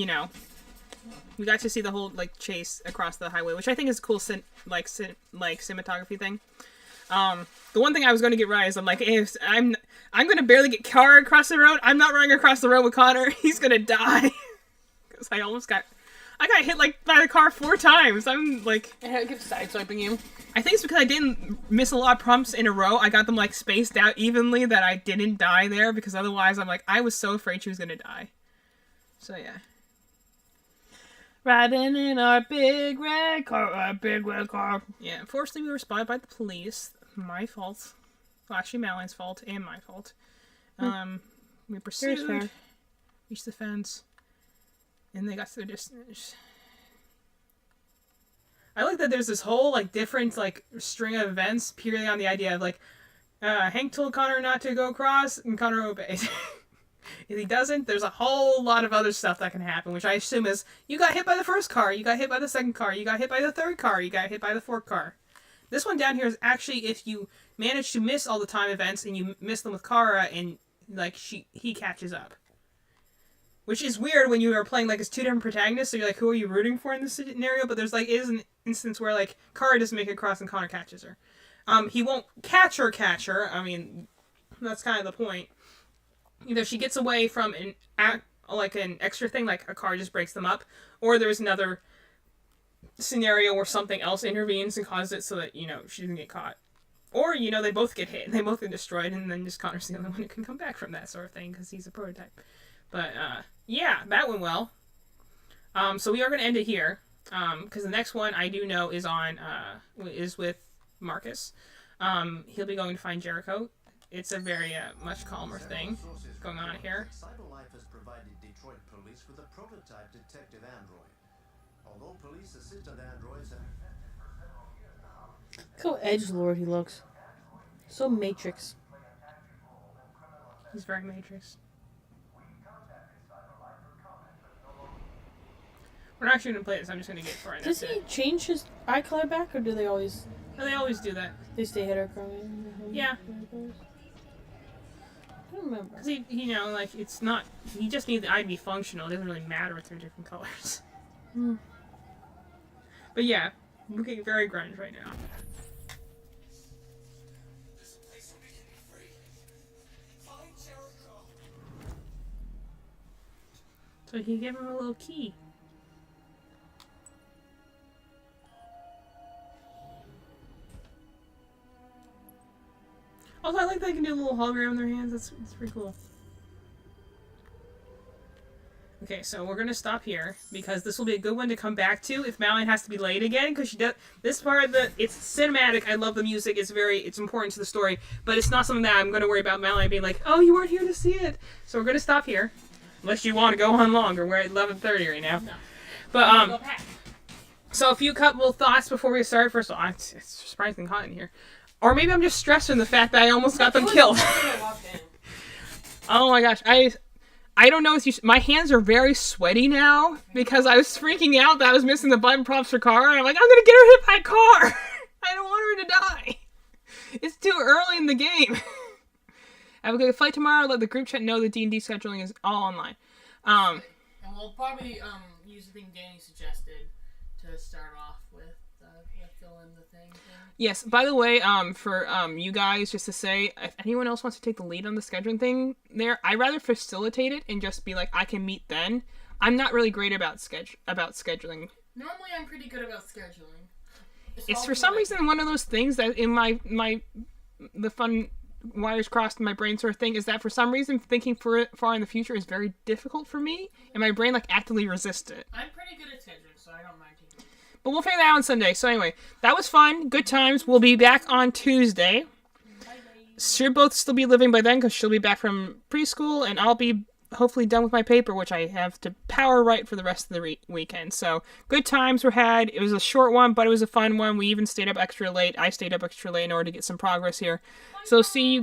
got to see the whole, like, chase across the highway, which I think is a cool, cinematography thing. The one thing I was going to get right is I'm like, hey, if I'm going to barely get Kara across the road. I'm not running across the road with Connor. He's going to die. Because I got hit, like, by the car 4 times. I'm, like... It keeps sideswiping you. I think it's because I didn't miss a lot of prompts in a row. I got them, like, spaced out evenly that I didn't die there, because otherwise I'm like, I was so afraid she was going to die. So, yeah. Riding in our big red car. Yeah, unfortunately we were spotted by the police. My fault. Well, actually Madeline's fault and my fault. We pursued, reached the fence, and they got to their destination. I like that there's this whole, like, different, like, string of events purely on the idea of, like, Hank told Connor not to go across, and Connor obeyed. If he doesn't, there's a whole lot of other stuff that can happen, which I assume is, you got hit by the first car, you got hit by the second car, you got hit by the third car, you got hit by the fourth car. This one down here is actually if you manage to miss all the time events and you miss them with Kara and, like, he catches up. Which is weird when you are playing, like, as 2 different protagonists, so you're like, who are you rooting for in this scenario? But there's, like, is an instance where, like, Kara doesn't make it across and Connor catches her. He won't catch her. I mean, that's kind of the point. Either she gets away from an extra thing, like a car just breaks them up, or there's another scenario where something else intervenes and causes it so that, she doesn't get caught. Or, they both get hit and they both get destroyed, and then just Connor's the only one who can come back from that sort of thing because he's a prototype. But, yeah, that went well. So we are going to end it here, because the next one I do know is is with Marcus. He'll be going to find Jericho. It's a very much calmer thing going on here. CyberLife has provided Detroit police with a prototype detective android. Although police assistant androids have... Look how edgelord he looks. So Matrix. He's very Matrix. We're not actually going to play this. I'm just going to get far enough. Does he change his eye color back, or do they always... No, they always do that. They stay heterochromate? Yeah. I don't remember. Because it's not... You just need the eye to be functional. It doesn't really matter if they're different colors. But yeah, we're getting very grunge right now. So he gave him a little key. Also, I like that they can do a little hologram in their hands. That's pretty cool. Okay, so we're gonna stop here because this will be a good one to come back to if Madeline has to be late again, because she does this part of it's cinematic. I love the music. It's important to the story, but it's not something that I'm gonna worry about Madeline being like, oh, you weren't here to see it. So we're gonna stop here, unless you want to go on longer. We're at 11:30 right now. No. But so a few couple thoughts before we start. First of all, it's surprisingly hot in here. Or maybe I'm just stressed from the fact that I almost got them killed. Oh my gosh. I don't know if my hands are very sweaty now because I was freaking out that I was missing the button prompts for Kara. And I'm like, I'm going to get her hit by a car. I don't want her to die. It's too early in the game. Have a good flight tomorrow. Let the group chat know the D&D scheduling is all online. And we'll probably use the thing Danny suggested to start off with the in the thing. Yes, by the way, for you guys, just to say, if anyone else wants to take the lead on the scheduling thing there, I'd rather facilitate it and just be like, I can meet then. I'm not really great about scheduling. Normally, I'm pretty good about scheduling. It's for some reason one of those things that in the fun wires crossed in my brain sort of thing is that for some reason thinking far in the future is very difficult for me, and my brain like actively resists it. I'm pretty good at scheduling, so I don't mind taking it. But we'll figure that out on Sunday. So anyway, that was fun. Good times. We'll be back on Tuesday. She'll both still be living by then because she'll be back from preschool, and I'll be hopefully done with my paper, which I have to power write for the rest of the weekend. So good times were had. It was a short one, but it was a fun one. We even stayed up extra late. I stayed up extra late in order to get some progress here. So see you guys.